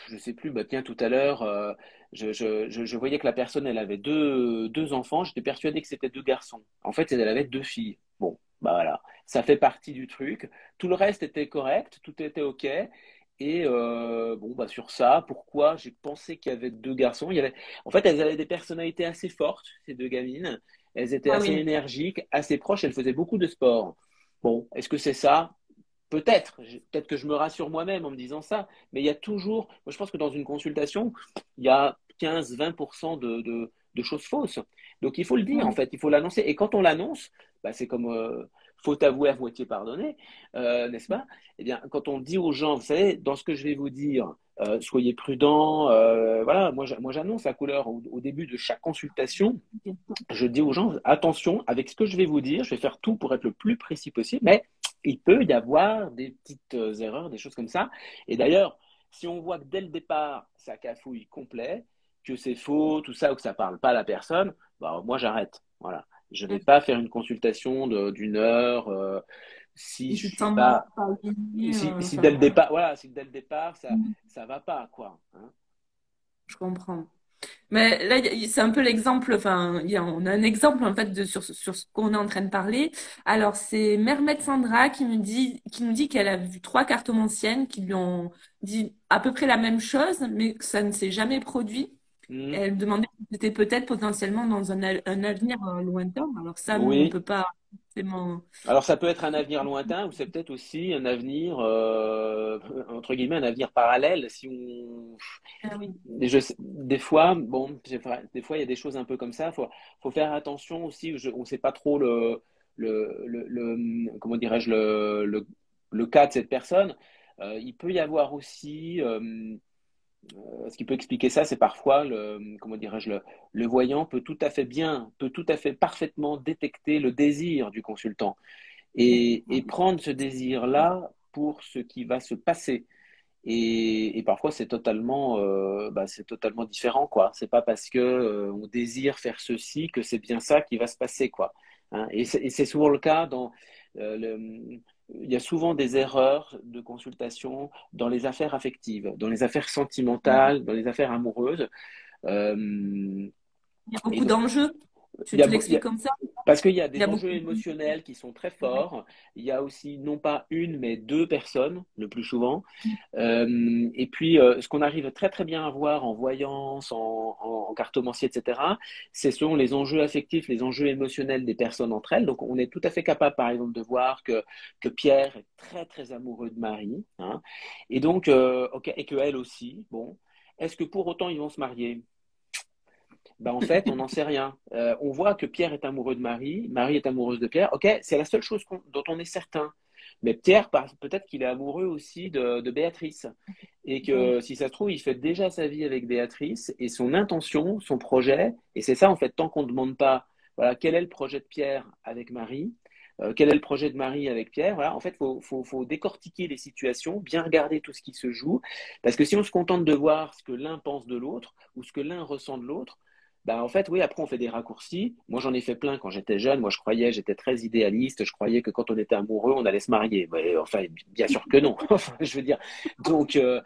S2: je sais plus, bah, tiens, tout à l'heure, je voyais que la personne, elle avait deux enfants, j'étais persuadé que c'était deux garçons. En fait, elle avait deux filles. Bon, bah voilà, ça fait partie du truc. Tout le reste était correct, tout était OK. Et bon, bah sur ça, pourquoi j'ai pensé qu'il y avait deux garçons? En fait, elles avaient des personnalités assez fortes, ces deux gamines. Elles étaient
S1: Ah
S2: assez
S1: oui.
S2: énergiques, assez proches, elles faisaient beaucoup de sport. Bon, est-ce que c'est ça? Peut-être que je me rassure moi-même en me disant ça, mais il y a toujours, moi je pense que dans une consultation, il y a 15-20% de choses fausses. Donc il faut le dire en
S1: Oui.
S2: fait, il faut l'annoncer. Et quand on l'annonce, bah, c'est comme faut avouer à moitié pardonner, n'est-ce pas? Eh bien, quand on dit aux gens, vous savez, dans ce que je vais vous dire, soyez prudents, voilà, moi j'annonce la couleur au début de chaque consultation. Je dis aux gens, attention, avec ce que je vais vous dire, je vais faire tout pour être le plus précis possible, mais il peut y avoir des petites erreurs, des choses comme ça. Et d'ailleurs, si on voit que dès le départ, ça cafouille complet, que c'est faux, tout ça, ou que ça ne parle pas à la personne, bah, moi j'arrête. Voilà. Je ne vais pas faire une consultation d'une heure si
S1: Et
S2: je
S1: tu te
S2: suis
S1: sens mal,
S2: pas.
S1: pas aligné,
S2: Si dès
S1: enfin,
S2: le départ, voilà, si dès le départ,
S1: mm,
S2: ça va pas, quoi. Hein.
S1: je comprends. Mais là, c'est un peu l'exemple, enfin, on a un exemple en fait sur ce qu'on est en train de parler. Alors, c'est Mermet Sandra qui nous dit qu'elle a vu trois cartomanciennes qui lui ont dit à peu près la même chose, mais que ça ne s'est jamais produit.
S2: Mhm.
S1: Elle demandait si c'était peut-être potentiellement dans un avenir lointain. Alors ça, nous, on
S2: Oui.
S1: peut pas forcément.
S2: Alors ça peut être un avenir lointain ou c'est peut-être aussi un avenir, entre guillemets, un avenir parallèle. Si on...
S1: Ah oui.
S2: Des fois, bon, des fois il y a des choses un peu comme ça. Faut faire attention aussi. On ne sait pas trop comment dirais-je, le cas de cette personne. Il peut y avoir aussi, ce qui peut expliquer ça, c'est parfois, comment dirais-je, le voyant peut tout à fait parfaitement détecter le désir du consultant et prendre ce désir-là pour ce qui va se passer. Et parfois, c'est totalement différent, quoi. C'est pas parce que on désire faire ceci que c'est bien ça qui va se passer, quoi. Hein. Et c'est souvent le cas euh, le- il y a souvent des erreurs de consultation dans les affaires affectives, dans les affaires sentimentales, dans les affaires amoureuses. Euh,
S1: Il y a
S2: et
S1: beaucoup
S2: donc,
S1: d'enjeux.
S2: il
S1: Tu
S2: y a,
S1: te
S2: beau- il y
S1: l'expliques
S2: a-
S1: comme ça?
S2: parce qu'il y a
S1: Il y a
S2: des
S1: beaucoup
S2: enjeux
S1: de...
S2: émotionnels qui sont très
S1: Ouais.
S2: forts. Il y a aussi non pas une, mais deux personnes, le plus souvent. Et puis, ce qu'on arrive très très bien à voir en voyance, en cartomancie, etc., ce sont les enjeux affectifs, les enjeux émotionnels des personnes entre elles. Donc, on est tout à fait capable, par exemple, de voir que Pierre est très très amoureux de Marie, hein, et donc, ok, et que elle aussi. Bon, est-ce que pour autant ils vont se marier? Ben, en fait, on n'en sait rien. On voit que Pierre est amoureux de Marie, Marie est amoureuse de Pierre. Ok, c'est la seule chose dont on est certain. Mais Pierre, peut-être qu'il est amoureux aussi de Béatrice. Et
S1: Ouais.
S2: que si ça se trouve, il fait déjà sa vie avec Béatrice et son intention, son projet, et c'est ça en fait, tant qu'on ne demande pas, voilà, quel est le projet de Pierre avec Marie, quel est le projet de Marie avec Pierre, voilà, en fait, faut décortiquer les situations, bien regarder tout ce qui se joue, parce que si on se contente de voir ce que l'un pense de l'autre ou ce que l'un ressent de l'autre, bah, en fait, oui, après, on fait des raccourcis. Moi, j'en ai fait plein quand j'étais jeune. Moi, j'étais très idéaliste. Je croyais que quand on était amoureux, on allait se marier. Mais, enfin, bien sûr que non. Enfin, je veux dire. Donc, euh,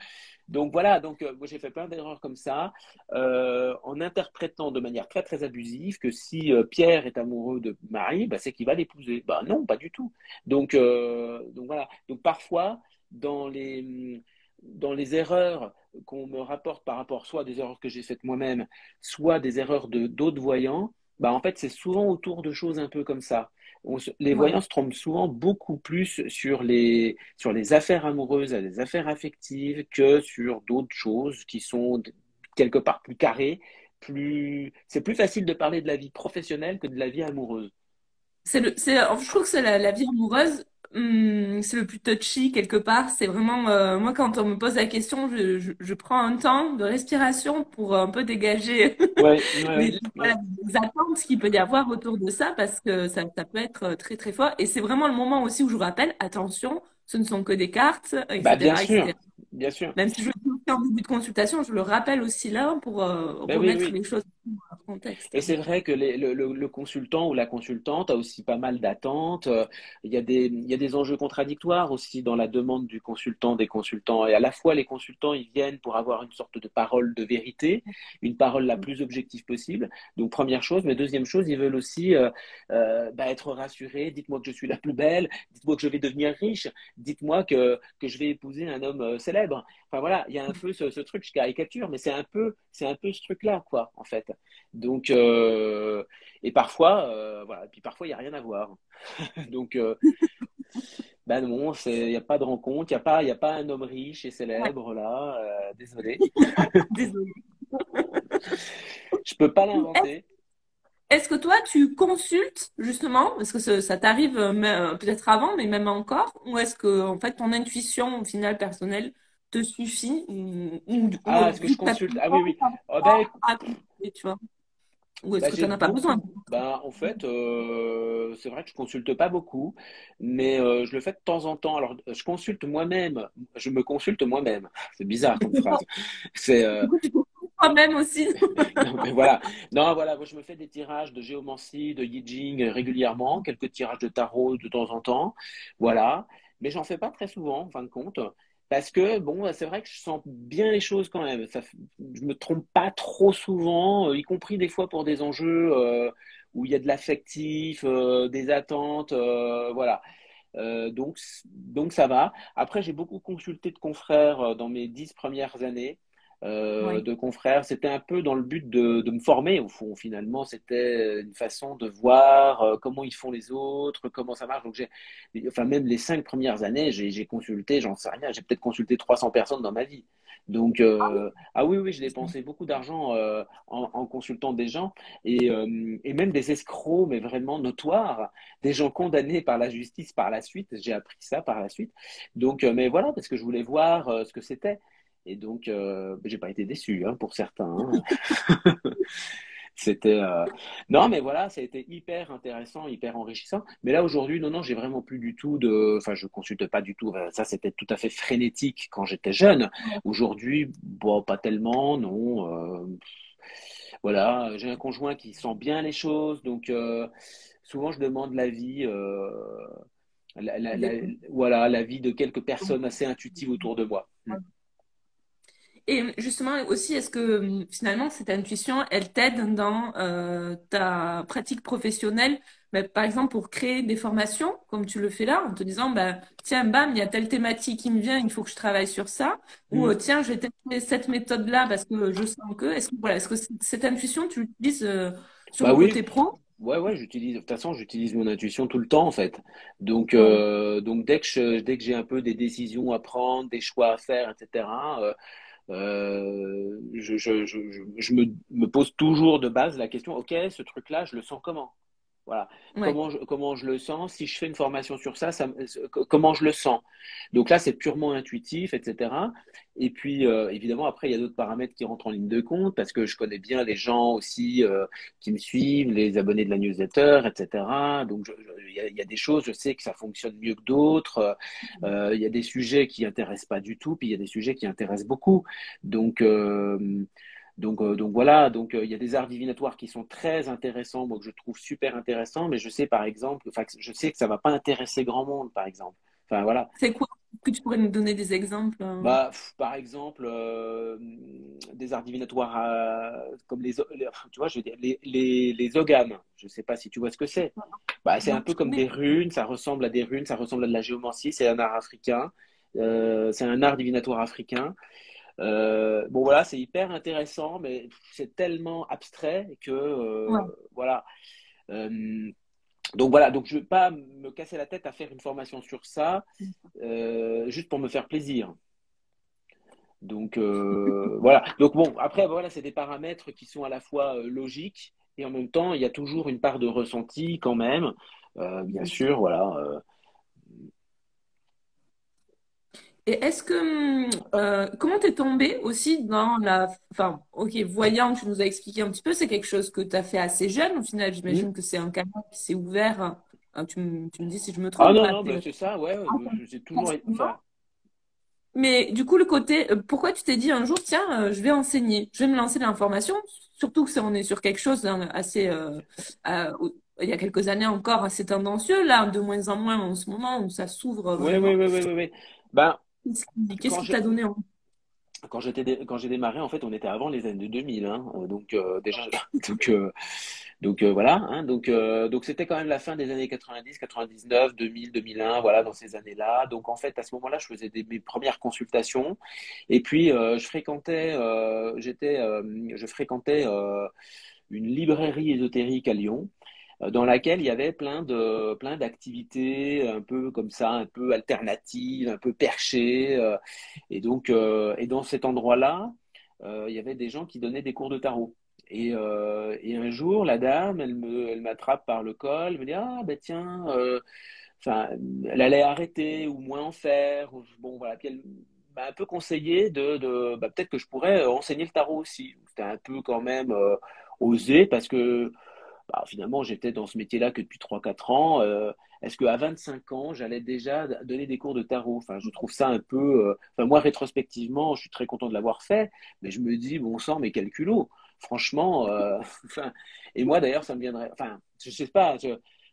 S2: donc voilà. Moi, j'ai fait plein d'erreurs comme ça, en interprétant de manière très, très abusive que si Pierre est amoureux de Marie, bah, c'est qu'il va l'épouser. Bah, non, pas du tout. Donc voilà. Donc, parfois, dans les, dans les erreurs qu'on me rapporte par rapport soit à des erreurs que j'ai faites moi-même, soit des erreurs de d'autres voyants, bah en fait, c'est souvent autour de choses un peu comme ça. Les
S1: Ouais.
S2: voyants se trompent souvent beaucoup plus sur les affaires amoureuses et les affaires affectives que sur d'autres choses qui sont quelque part plus carrées. C'est plus facile de parler de la vie professionnelle que de la vie amoureuse.
S1: Je trouve que c'est la vie amoureuse, c'est le plus touchy quelque part. C'est vraiment, moi, quand on me pose la question, je prends un temps de respiration pour un peu dégager
S2: Ouais, ouais, ouais,
S1: voilà,
S2: ouais.
S1: les attentes qu'il peut y avoir autour de ça parce que ça peut être très, très fort. Et c'est vraiment le moment aussi où je vous rappelle, attention, ce ne sont que des cartes,
S2: Bah bien
S1: etc.,
S2: sûr,
S1: etc.
S2: bien sûr.
S1: Même si je le dis en début de consultation, je le rappelle aussi là pour
S2: Ben oui,
S1: remettre
S2: oui.
S1: les choses en contexte.
S2: Et c'est vrai que le consultant ou la consultante a aussi pas mal d'attentes. Il y a des enjeux contradictoires aussi dans la demande du consultant, des consultants. Et à la fois, les consultants, ils viennent pour avoir une sorte de parole de vérité, une parole la plus objective possible. Donc, première chose. Mais deuxième chose, ils veulent aussi être rassurés. Dites-moi que je suis la plus belle. Dites-moi que je vais devenir riche. Dites-moi que je vais épouser un homme célèbre. Enfin voilà, il y a un peu ce truc, je caricature, mais c'est un peu ce truc-là, quoi, en fait. Donc, et parfois, voilà, et puis parfois, il n'y a rien à voir. Donc, ben non, il n'y a pas de rencontre, il y a pas un homme riche et
S1: Ouais.
S2: célèbre là, désolé.
S1: Désolée.
S2: Je peux pas l'inventer.
S1: Est-ce que toi, tu consultes justement, parce que ça t'arrive peut-être avant, mais même encore, ou est-ce que en fait ton intuition au final personnelle te suffit, ou
S2: Ah, est-ce que
S1: vu
S2: je
S1: que t'as
S2: consulte?
S1: tout le
S2: Ah oui,
S1: temps,
S2: oui.
S1: t'as le
S2: Oh, ben,
S1: temps à consulter, tu vois, ou est-ce
S2: bah,
S1: que
S2: j'ai
S1: tu n'en as pas besoin?
S2: beaucoup. Bah, en fait, c'est vrai que je consulte pas beaucoup, mais je le fais de temps en temps. Alors, je consulte moi-même. Je me consulte moi-même. C'est bizarre comme phrase. C'est
S1: Du coup, tu consultes toi-même aussi.
S2: Non, mais voilà. Non, voilà. Moi, je me fais des tirages de géomancie, de Yi Jing régulièrement, quelques tirages de tarot de temps en temps. Voilà. Mais j'en fais pas très souvent, en fin de compte. Parce que, bon, c'est vrai que je sens bien les choses quand même. Je me trompe pas trop souvent, y compris des fois pour des enjeux où il y a de l'affectif, des attentes, voilà. Donc ça va. Après, j'ai beaucoup consulté de confrères dans mes 10 premières années.
S1: Oui.
S2: De confrères, c'était un peu dans le but de me former au fond. Finalement, c'était une façon de voir comment ils font les autres, comment ça marche. Enfin même les 5 premières années, j'ai consulté, j'en sais rien, j'ai peut-être consulté 300 personnes dans ma vie. Donc, ah oui, oui, j'ai dépensé beaucoup d'argent en consultant des gens et même des escrocs, mais vraiment notoires, des gens condamnés par la justice par la suite. J'ai appris ça par la suite. Donc, mais voilà, parce que je voulais voir ce que c'était. Et donc, j'ai pas été déçu hein, pour certains. Hein. C'était non, mais voilà, ça a été hyper intéressant, hyper enrichissant. Mais là aujourd'hui, non, non, j'ai vraiment plus du tout de, enfin, je consulte pas du tout. Ça, c'était tout à fait frénétique quand j'étais jeune. Aujourd'hui, bon, pas tellement, non. Voilà, j'ai un conjoint qui sent bien les choses, donc souvent je demande l'avis, voilà, l'avis de quelques personnes assez intuitives autour de moi. Mm.
S1: Et justement aussi, est-ce que finalement cette intuition, elle t'aide dans ta pratique professionnelle, mais par exemple pour créer des formations, comme tu le fais là, en te disant, bah, tiens, bam, il y a telle thématique qui me vient, il faut que je travaille sur ça, ou
S2: Mm.
S1: tiens, je vais tester cette méthode-là parce que je sens que, est-ce que, voilà, est-ce que cette intuition, tu l'utilises sur
S2: Bah
S1: le
S2: oui,
S1: côté pro?
S2: ouais, ouais, j'utilise, de toute façon, j'utilise mon intuition tout le temps, en fait.
S1: Ouais.
S2: Donc dès que j'ai un peu des décisions à prendre, des choix à faire, etc., me pose toujours de base la question, OK, ce truc-là, je le sens comment? Voilà.
S1: Ouais.
S2: Comment je le sens? Si je fais une formation sur ça, comment je le sens? Donc là, c'est purement intuitif, etc. Et puis, évidemment, après, il y a d'autres paramètres qui rentrent en ligne de compte parce que je connais bien les gens aussi qui me suivent, les abonnés de la newsletter, etc. Donc, il y a des choses, je sais que ça fonctionne mieux que d'autres. Il y a des sujets qui intéressent pas du tout, puis il y a des sujets qui intéressent beaucoup. Donc, donc voilà, donc il y a des arts divinatoires qui sont très intéressants, moi que je trouve super intéressants, mais je sais par exemple, enfin je sais que ça va pas intéresser grand monde, par exemple. Enfin voilà,
S1: C'est quoi? Est-ce que tu pourrais nous donner des exemples?
S2: bah par exemple des arts divinatoires comme tu vois, je veux dire les oghams. Je sais pas si tu vois ce que c'est. Bah c'est un
S1: Non,
S2: peu
S1: je
S2: comme
S1: connais.
S2: des runes, ça ressemble à des runes, ça ressemble à de la géomancie, c'est un art africain, c'est un art divinatoire africain. Bon voilà, c'est hyper intéressant, mais c'est tellement abstrait que
S1: Ouais.
S2: voilà. Euh, donc voilà, donc je ne vais pas me casser la tête à faire une formation sur ça, juste pour me faire plaisir. Donc voilà. Donc bon, après voilà, c'est des paramètres qui sont à la fois logiques et en même temps, il y a toujours une part de ressenti quand même. Bien sûr, voilà.
S1: Et est-ce que, comment t'es tombée aussi dans la, enfin, ok, voyant, tu nous as expliqué un petit peu, c'est quelque chose que tu as fait assez jeune. Au final,
S2: Hmm.
S1: j'imagine que c'est un canal qui s'est ouvert. Tu me dis si je me
S2: Ah
S1: trompe,
S2: non,
S1: pas
S2: non, bah, c'est ça, ouais, j'ai toujours, enfin,
S1: forcément. Mais du coup, le côté, pourquoi tu t'es dit un jour, tiens, je vais enseigner, je vais me lancer dans l'information, surtout que on est sur quelque chose assez, il y a quelques années encore, assez tendancieux, là, de moins en moins en ce moment, où ça s'ouvre
S2: oui, oui,
S1: vraiment.
S2: oui, oui, oui, oui. Ben,
S1: Qu'est-ce
S2: quand
S1: qui
S2: je,
S1: t'a donné envie?
S2: quand j'ai démarré, en fait, on était avant les années 2000, hein, donc déjà, donc, voilà, hein, donc c'était quand même la fin des années 90, 99, 2000, 2001, voilà, dans ces années-là. Donc en fait, à ce moment-là, je faisais mes premières consultations, et puis je fréquentais une librairie ésotérique à Lyon dans laquelle il y avait plein d'activités un peu comme ça, un peu alternatives, un peu perchées. Et dans cet endroit-là, il y avait des gens qui donnaient des cours de tarot. Et un jour, la dame, elle m'attrape par le col, elle me dit, ah ben tiens, enfin, elle allait arrêter ou moins en faire. Bon voilà, puis elle m'a un peu conseillé bah, peut-être que je pourrais enseigner le tarot aussi. C'était un peu quand même osé parce que bah, finalement, j'étais dans ce métier-là que depuis 3 4 ans. Est-ce qu'à 25 ans, j'allais déjà donner des cours de tarot? Enfin, je trouve ça un peu. Enfin, moi, rétrospectivement, je suis très content de l'avoir fait, mais je me dis, bon sang, mais quel culot! Franchement, enfin, et moi d'ailleurs, ça me viendrait. Enfin, je sais pas,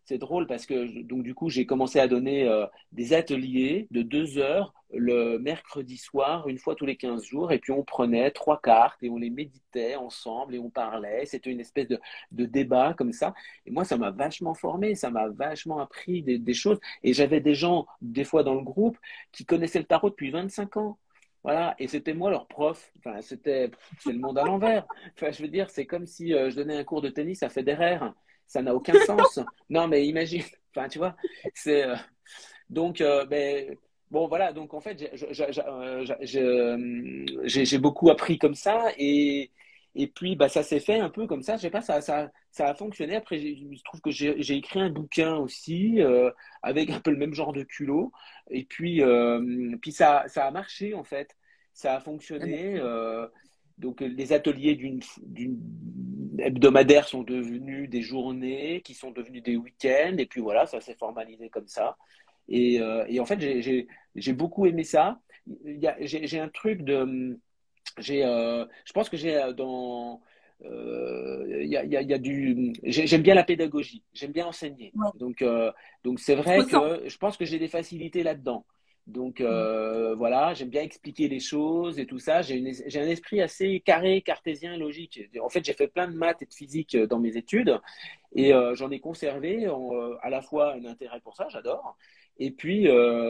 S2: c'est drôle parce que donc du coup, j'ai commencé à donner des ateliers de 2 heures le mercredi soir, une fois tous les 15 jours, et puis on prenait 3 cartes et on les méditait ensemble et on parlait. C'était une espèce de débat comme ça. Et moi, ça m'a vachement formé, ça m'a vachement appris des choses. Et j'avais des gens, des fois dans le groupe, qui connaissaient le tarot depuis 25 ans. Voilà, et c'était moi leur prof. Enfin, c'est le monde à l'envers. Enfin, je veux dire, c'est comme si je donnais un cours de tennis à Federer. Ça n'a aucun sens. Non, mais imagine. Enfin, tu vois, c'est donc, ben, bon, voilà, donc en fait, j'ai beaucoup appris comme ça et puis bah, ça s'est fait un peu comme ça. Je sais pas, ça a fonctionné. Après, je trouve que j'ai écrit un bouquin aussi avec un peu le même genre de culot. Et puis ça a marché en fait. Ça a fonctionné. Donc les ateliers d'une hebdomadaire sont devenus des journées qui sont devenus des week-ends. Et puis voilà, ça s'est formalisé comme ça. Et en fait, j'ai beaucoup aimé ça. J'ai un truc de je pense que j'ai dans il y a du j'aime bien la pédagogie, j'aime bien enseigner.
S1: Ouais.
S2: Donc c'est
S1: Je
S2: vrai
S1: ressens.
S2: que je pense que j'ai des facilités là-dedans. Donc voilà, j'aime bien expliquer les choses et tout ça. J'ai un esprit assez carré, cartésien, logique. En fait, j'ai fait plein de maths et de physique dans mes études et j'en ai conservé à la fois un intérêt pour ça, j'adore. Et puis,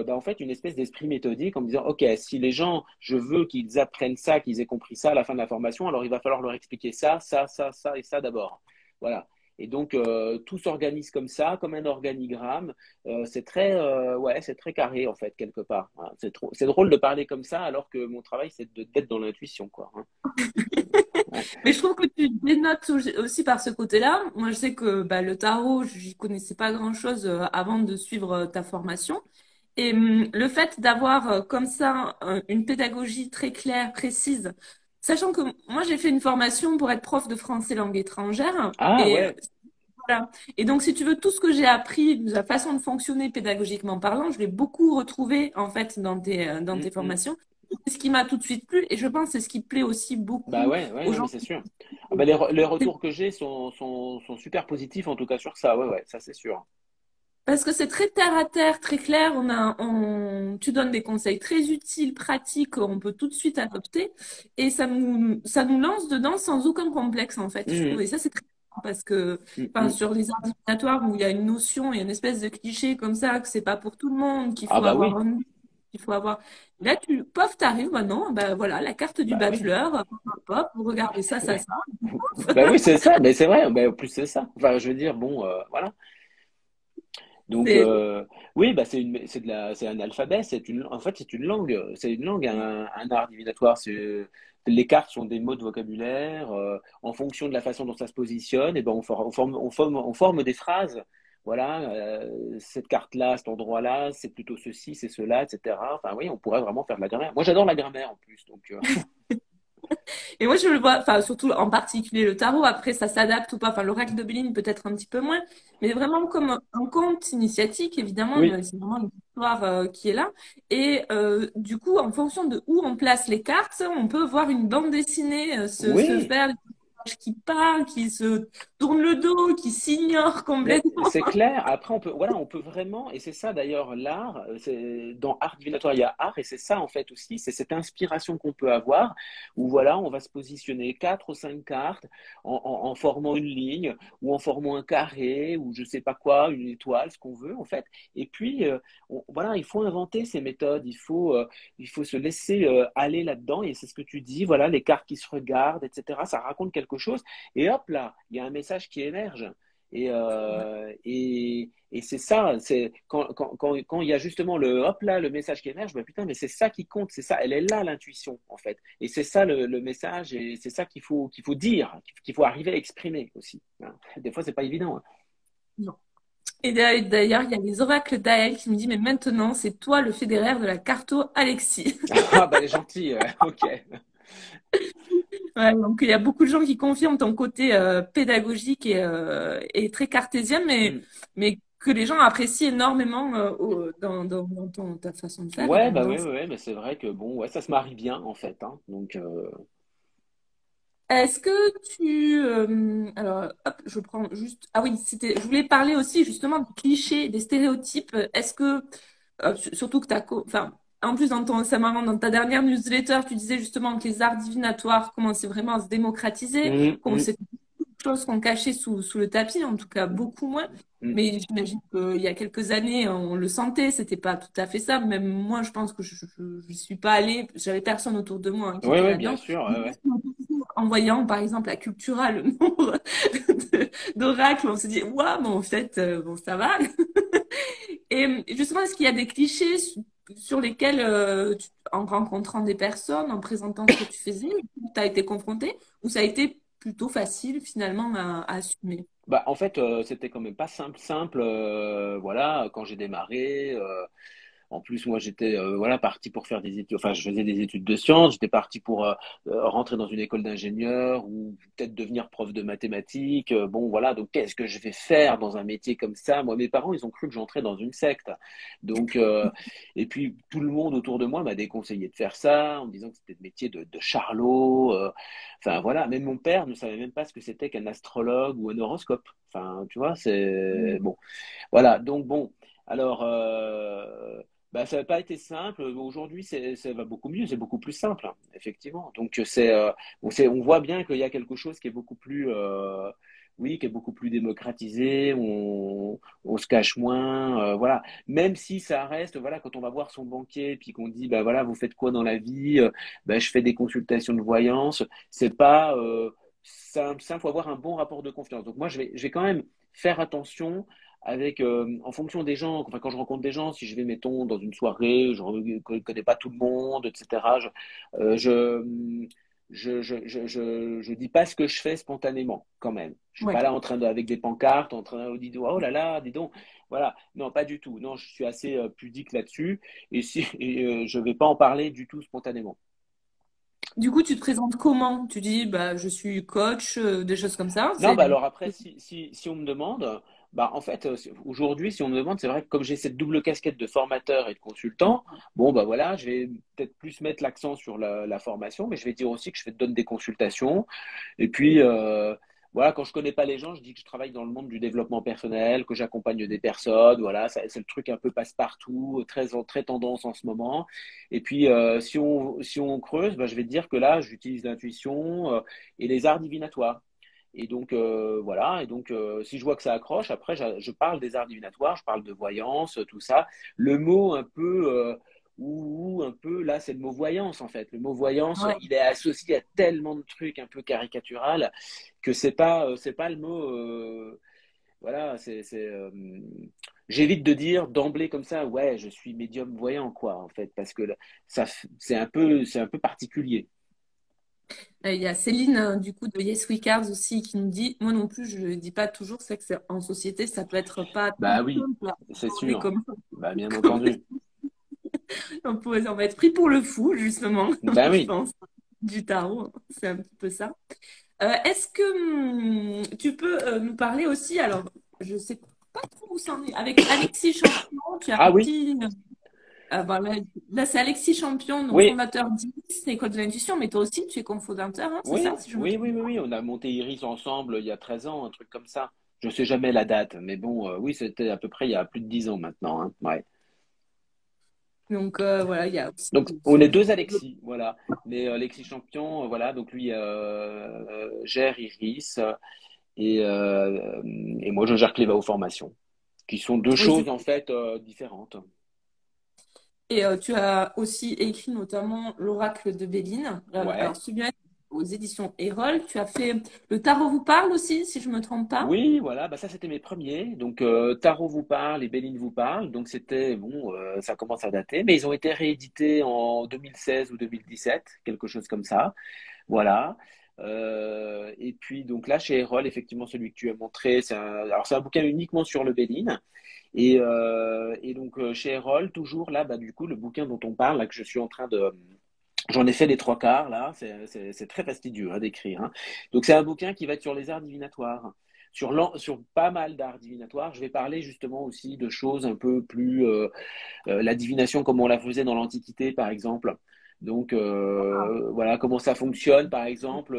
S2: bah, en fait, une espèce d'esprit méthodique en me disant, OK, si les gens, je veux qu'ils apprennent ça, qu'ils aient compris ça à la fin de la formation, alors il va falloir leur expliquer ça et ça d'abord. Voilà. Et donc, tout s'organise comme ça, comme un organigramme. Ouais, c'est très carré, en fait, quelque part. Voilà. C'est drôle de parler comme ça, alors que mon travail, c'est d'être dans l'intuition, quoi. Hein. Ouais.
S1: Mais je trouve que tu dénotes aussi par ce côté-là. Moi, je sais que bah, le tarot, j'y connaissais pas grand-chose avant de suivre ta formation. Et le fait d'avoir comme ça une pédagogie très claire, précise, sachant que moi, j'ai fait une formation pour être prof de français langue étrangère.
S2: Ah,
S1: Et
S2: ouais.
S1: voilà. Et donc, si tu veux, tout ce que j'ai appris, de la façon de fonctionner pédagogiquement parlant, je l'ai beaucoup retrouvé en fait dans
S2: Mm,
S1: tes
S2: mm.
S1: formations. C'est ce qui m'a tout de suite plu et je pense que c'est ce qui plaît aussi
S2: Bah
S1: beaucoup
S2: ouais, ouais,
S1: aux
S2: non, mais
S1: gens.
S2: c'est sûr. Ah bah les retours que j'ai sont super positifs, en tout cas sur ça. Ouais, ouais, ça c'est sûr.
S1: Parce que c'est très terre à terre, très clair. Tu donnes des conseils très utiles, pratiques, on peut tout de suite adopter. Et ça nous lance dedans sans aucun complexe, en fait, je trouve.
S2: Mhm.
S1: Et ça, c'est très bien parce que,
S2: Mm,
S1: enfin,
S2: mm.
S1: sur les arts divinatoires où il y a une notion et une espèce de cliché comme ça, que c'est pas pour tout le monde, qu'il
S2: Ah
S1: faut
S2: bah
S1: avoir
S2: oui,
S1: qu'il faut avoir. Là, pof, t'arrives maintenant, ben voilà, la carte du
S2: bah oui.
S1: bachelor, pop, pop, vous regardez ça, ça,
S2: Ouais.
S1: ça.
S2: Bah oui, c'est ça, mais c'est vrai, bah, en plus c'est ça. Enfin, je veux dire, bon, voilà. Donc,
S1: C'est,
S2: oui, bah, c'est un alphabet, en fait, c'est une langue, un art divinatoire. Les cartes sont des mots de vocabulaire. En fonction de la façon dont ça se positionne, et ben, on forme des phrases. Voilà, cette carte-là, cet endroit-là, c'est plutôt ceci, c'est cela, etc. Enfin, oui, on pourrait vraiment faire de la grammaire. Moi, j'adore la grammaire en plus, donc.
S1: Et moi, je le vois, enfin, surtout en particulier le tarot, après, ça s'adapte ou pas. Enfin, l'oracle de Béline, peut-être un petit peu moins, mais vraiment comme un conte initiatique, évidemment,
S2: Oui,
S1: c'est vraiment une histoire qui est là. Et du coup, en fonction de où on place les cartes, on peut voir une bande dessinée se
S2: oui.
S1: faire, des personnages qui parlent, qui se tournent le dos, qui s'ignorent
S2: Mais
S1: complètement.
S2: c'est clair. Après, on peut vraiment, et c'est ça d'ailleurs l'art. Dans art divinatoire, il y a art, et c'est ça en fait aussi, c'est cette inspiration qu'on peut avoir, où voilà, on va se positionner quatre ou cinq cartes en formant une ligne, ou en formant un carré, ou je sais pas quoi, une étoile, ce qu'on veut en fait. Et puis, voilà, il faut inventer ces méthodes, il faut se laisser aller là-dedans, et c'est ce que tu dis, voilà, les cartes qui se regardent, etc. Ça raconte quelque chose, et hop là, il y a un message qui émerge. Et c'est ça, c'est quand il y a justement le hop là, le message qui émerge, bah putain, mais c'est ça qui compte, c'est ça, elle est là l'intuition en fait. Et c'est ça le message, et c'est ça qu'il faut dire, qu'il faut arriver à exprimer aussi. Hein. Des fois, c'est pas évident. Hein.
S1: Non. Et d'ailleurs, il y a les oracles d'Aël qui me dit, mais maintenant, c'est toi le fédéraire de la carto, Alexis.
S2: Ah bah elle est gentille, ok.
S1: Ouais, donc il y a beaucoup de gens qui confirment ton côté pédagogique et très cartésien,
S2: Hmm.
S1: mais que les gens apprécient énormément dans ta façon de faire et
S2: Ouais,
S1: dans
S2: bah
S1: dans-
S2: ouais, ouais, ouais, mais c'est vrai que bon, ouais, ça se marie bien en fait. Hein. Donc,
S1: Est-ce que alors, hop, je prends juste... Ah oui, je voulais parler aussi justement des clichés, des stéréotypes. Est-ce que, surtout que enfin, en plus, c'est marrant, dans ta dernière newsletter, tu disais justement que les arts divinatoires commençaient vraiment à se démocratiser,
S2: hmm,
S1: qu'on
S2: hmm,
S1: c'est choses qu'on cachait sous le tapis, en tout cas beaucoup moins.
S2: hmm.
S1: Mais j'imagine qu'il y a quelques années, on le sentait, c'était pas tout à fait ça. Même moi, je pense que je suis pas allée, j'avais personne autour de moi hein, qui
S2: Ouais,
S1: était
S2: ouais, bien
S1: là-dedans.
S2: sûr, ouais, ouais.
S1: En voyant, par exemple, à Cultura, le nombre d'oracles, on se dit, waouh, mais en fait, bon, ça va. Et justement, est-ce qu'il y a des clichés sur lesquels, en rencontrant des personnes, en présentant ce que tu faisais, tu as été confronté ou ça a été plutôt facile finalement à assumer?
S2: Bah, en fait, c'était quand même pas simple. Voilà, quand j'ai démarré. En plus, moi, j'étais voilà parti pour faire des études. Enfin, je faisais des études de sciences. J'étais parti pour rentrer dans une école d'ingénieur ou peut-être devenir prof de mathématiques. Bon, voilà. Donc, qu'est-ce que je vais faire dans un métier comme ça? Moi, mes parents, ils ont cru que j'entrais dans une secte. Donc, et puis tout le monde autour de moi m'a déconseillé de faire ça en me disant que c'était le métier de charlot. Enfin, voilà. Même mon père ne savait même pas ce que c'était qu'un astrologue ou un horoscope. Enfin, tu vois, c'est bon. Voilà. Donc, bon. Alors. Bah, ça n'a pas été simple. Aujourd'hui, ça va beaucoup mieux, c'est beaucoup plus simple, hein, effectivement. Donc, on voit bien qu'il y a quelque chose qui est beaucoup plus, oui, qui est beaucoup plus démocratisé. On se cache moins, voilà. Même si ça reste, voilà, quand on va voir son banquier, puis qu'on dit, bah voilà, vous faites quoi dans la vie? Bah, je fais des consultations de voyance. C'est pas simple, simple. Faut avoir un bon rapport de confiance. Donc, moi, je vais quand même faire attention avec, en fonction des gens, enfin, quand je rencontre des gens, si je vais, mettons, dans une soirée, je ne connais pas tout le monde, etc., euh, je, je dis pas ce que je fais spontanément, quand même. Je suis
S1: Ouais.
S2: pas là en train de, avec des pancartes, en train de dire, oh là là, dis donc. Voilà. Non, pas du tout. Non, je suis assez pudique là-dessus et, si, et je vais pas en parler du tout spontanément.
S1: Du coup, tu te présentes comment? Tu dis, bah, je suis coach, des choses comme ça.
S2: Non,
S1: C'est
S2: bah alors après, si on me demande, bah en fait, aujourd'hui, si on me demande, c'est vrai que comme j'ai cette double casquette de formateur et de consultant, bon, bah voilà, je vais peut-être plus mettre l'accent sur la formation, mais je vais dire aussi que je donne des consultations. Et puis, voilà, quand je connais pas les gens, je dis que je travaille dans le monde du développement personnel, que j'accompagne des personnes. Voilà, c'est le truc un peu passe-partout, très tendance en ce moment. Et puis, si on creuse, bah, je vais te dire que là, j'utilise l'intuition et les arts divinatoires. Et donc, voilà. Et donc, si je vois que ça accroche, après, je parle des arts divinatoires, je parle de voyance, tout ça. Le mot un peu, ou un peu, là, c'est le mot voyance, en fait. Le mot voyance,
S1: ouais.
S2: il est associé à tellement de trucs un peu caricatural que c'est pas le mot, voilà, j'évite de dire d'emblée comme ça, ouais, je suis médium voyant, quoi, en fait, parce que ça, c'est un peu particulier.
S1: Il y a Céline, du coup, de Yes We Cards aussi, qui nous dit, moi non plus, je ne le dis pas toujours, c'est que en société, ça peut être pas
S2: Bah
S1: tout
S2: oui,
S1: simple à
S2: c'est
S1: aborder
S2: sûr.
S1: comme,
S2: Bah, bien
S1: comme
S2: entendu.
S1: on va être pris pour le fou, justement,
S2: Bah
S1: je
S2: oui.
S1: pense, du tarot. C'est un petit peu ça. Est-ce que tu peux nous parler aussi, alors, je sais pas trop où ça en est, avec Alexis Champion, tu as
S2: Ah oui,
S1: parti, bon, là, c'est Alexis Champion, donc
S2: oui,
S1: fondateur d'Iris, École de l'intuition, mais toi aussi, tu es cofondateur, hein, c'est ça,
S2: oui,
S1: si je me
S2: oui,
S1: trompe
S2: oui, oui,
S1: pas?
S2: oui. On a monté Iris ensemble il y a 13 ans, un truc comme ça. Je sais jamais la date, mais bon, oui, c'était à peu près il y a plus de 10 ans maintenant, hein. Ouais.
S1: Donc, voilà, il y a aussi
S2: Donc, on
S1: ce
S2: est
S1: but.
S2: deux Alexis, voilà. Mais Alexis Champion, voilà, donc lui gère Iris et moi je gère Cléva aux formations, qui sont deux
S1: Oui,
S2: choses en fait différentes.
S1: et tu as aussi écrit notamment l'Oracle de Béline. Alors,
S2: Ouais.
S1: celui-là, aux éditions Erol. Tu as fait Le Tarot vous parle aussi, si je me trompe pas.
S2: Oui, voilà, bah ça c'était mes premiers. Donc Tarot vous parle et Béline vous parle. Donc c'était bon, ça commence à dater, mais ils ont été réédités en 2016 ou 2017, quelque chose comme ça. Voilà. Et puis donc là chez Erol, effectivement celui que tu as montré, alors c'est un bouquin uniquement sur le Béline. Et donc chez Erol, toujours là, bah du coup le bouquin dont on parle, là que je suis en train de J'en ai fait les trois quarts, là. C'est très fastidieux hein, d'écrire, hein. Donc, c'est un bouquin qui va être sur les arts divinatoires. Sur pas mal d'arts divinatoires, je vais parler justement aussi de choses un peu plus la divination comme on la faisait dans l'Antiquité, par exemple. Donc voilà comment ça fonctionne, par exemple,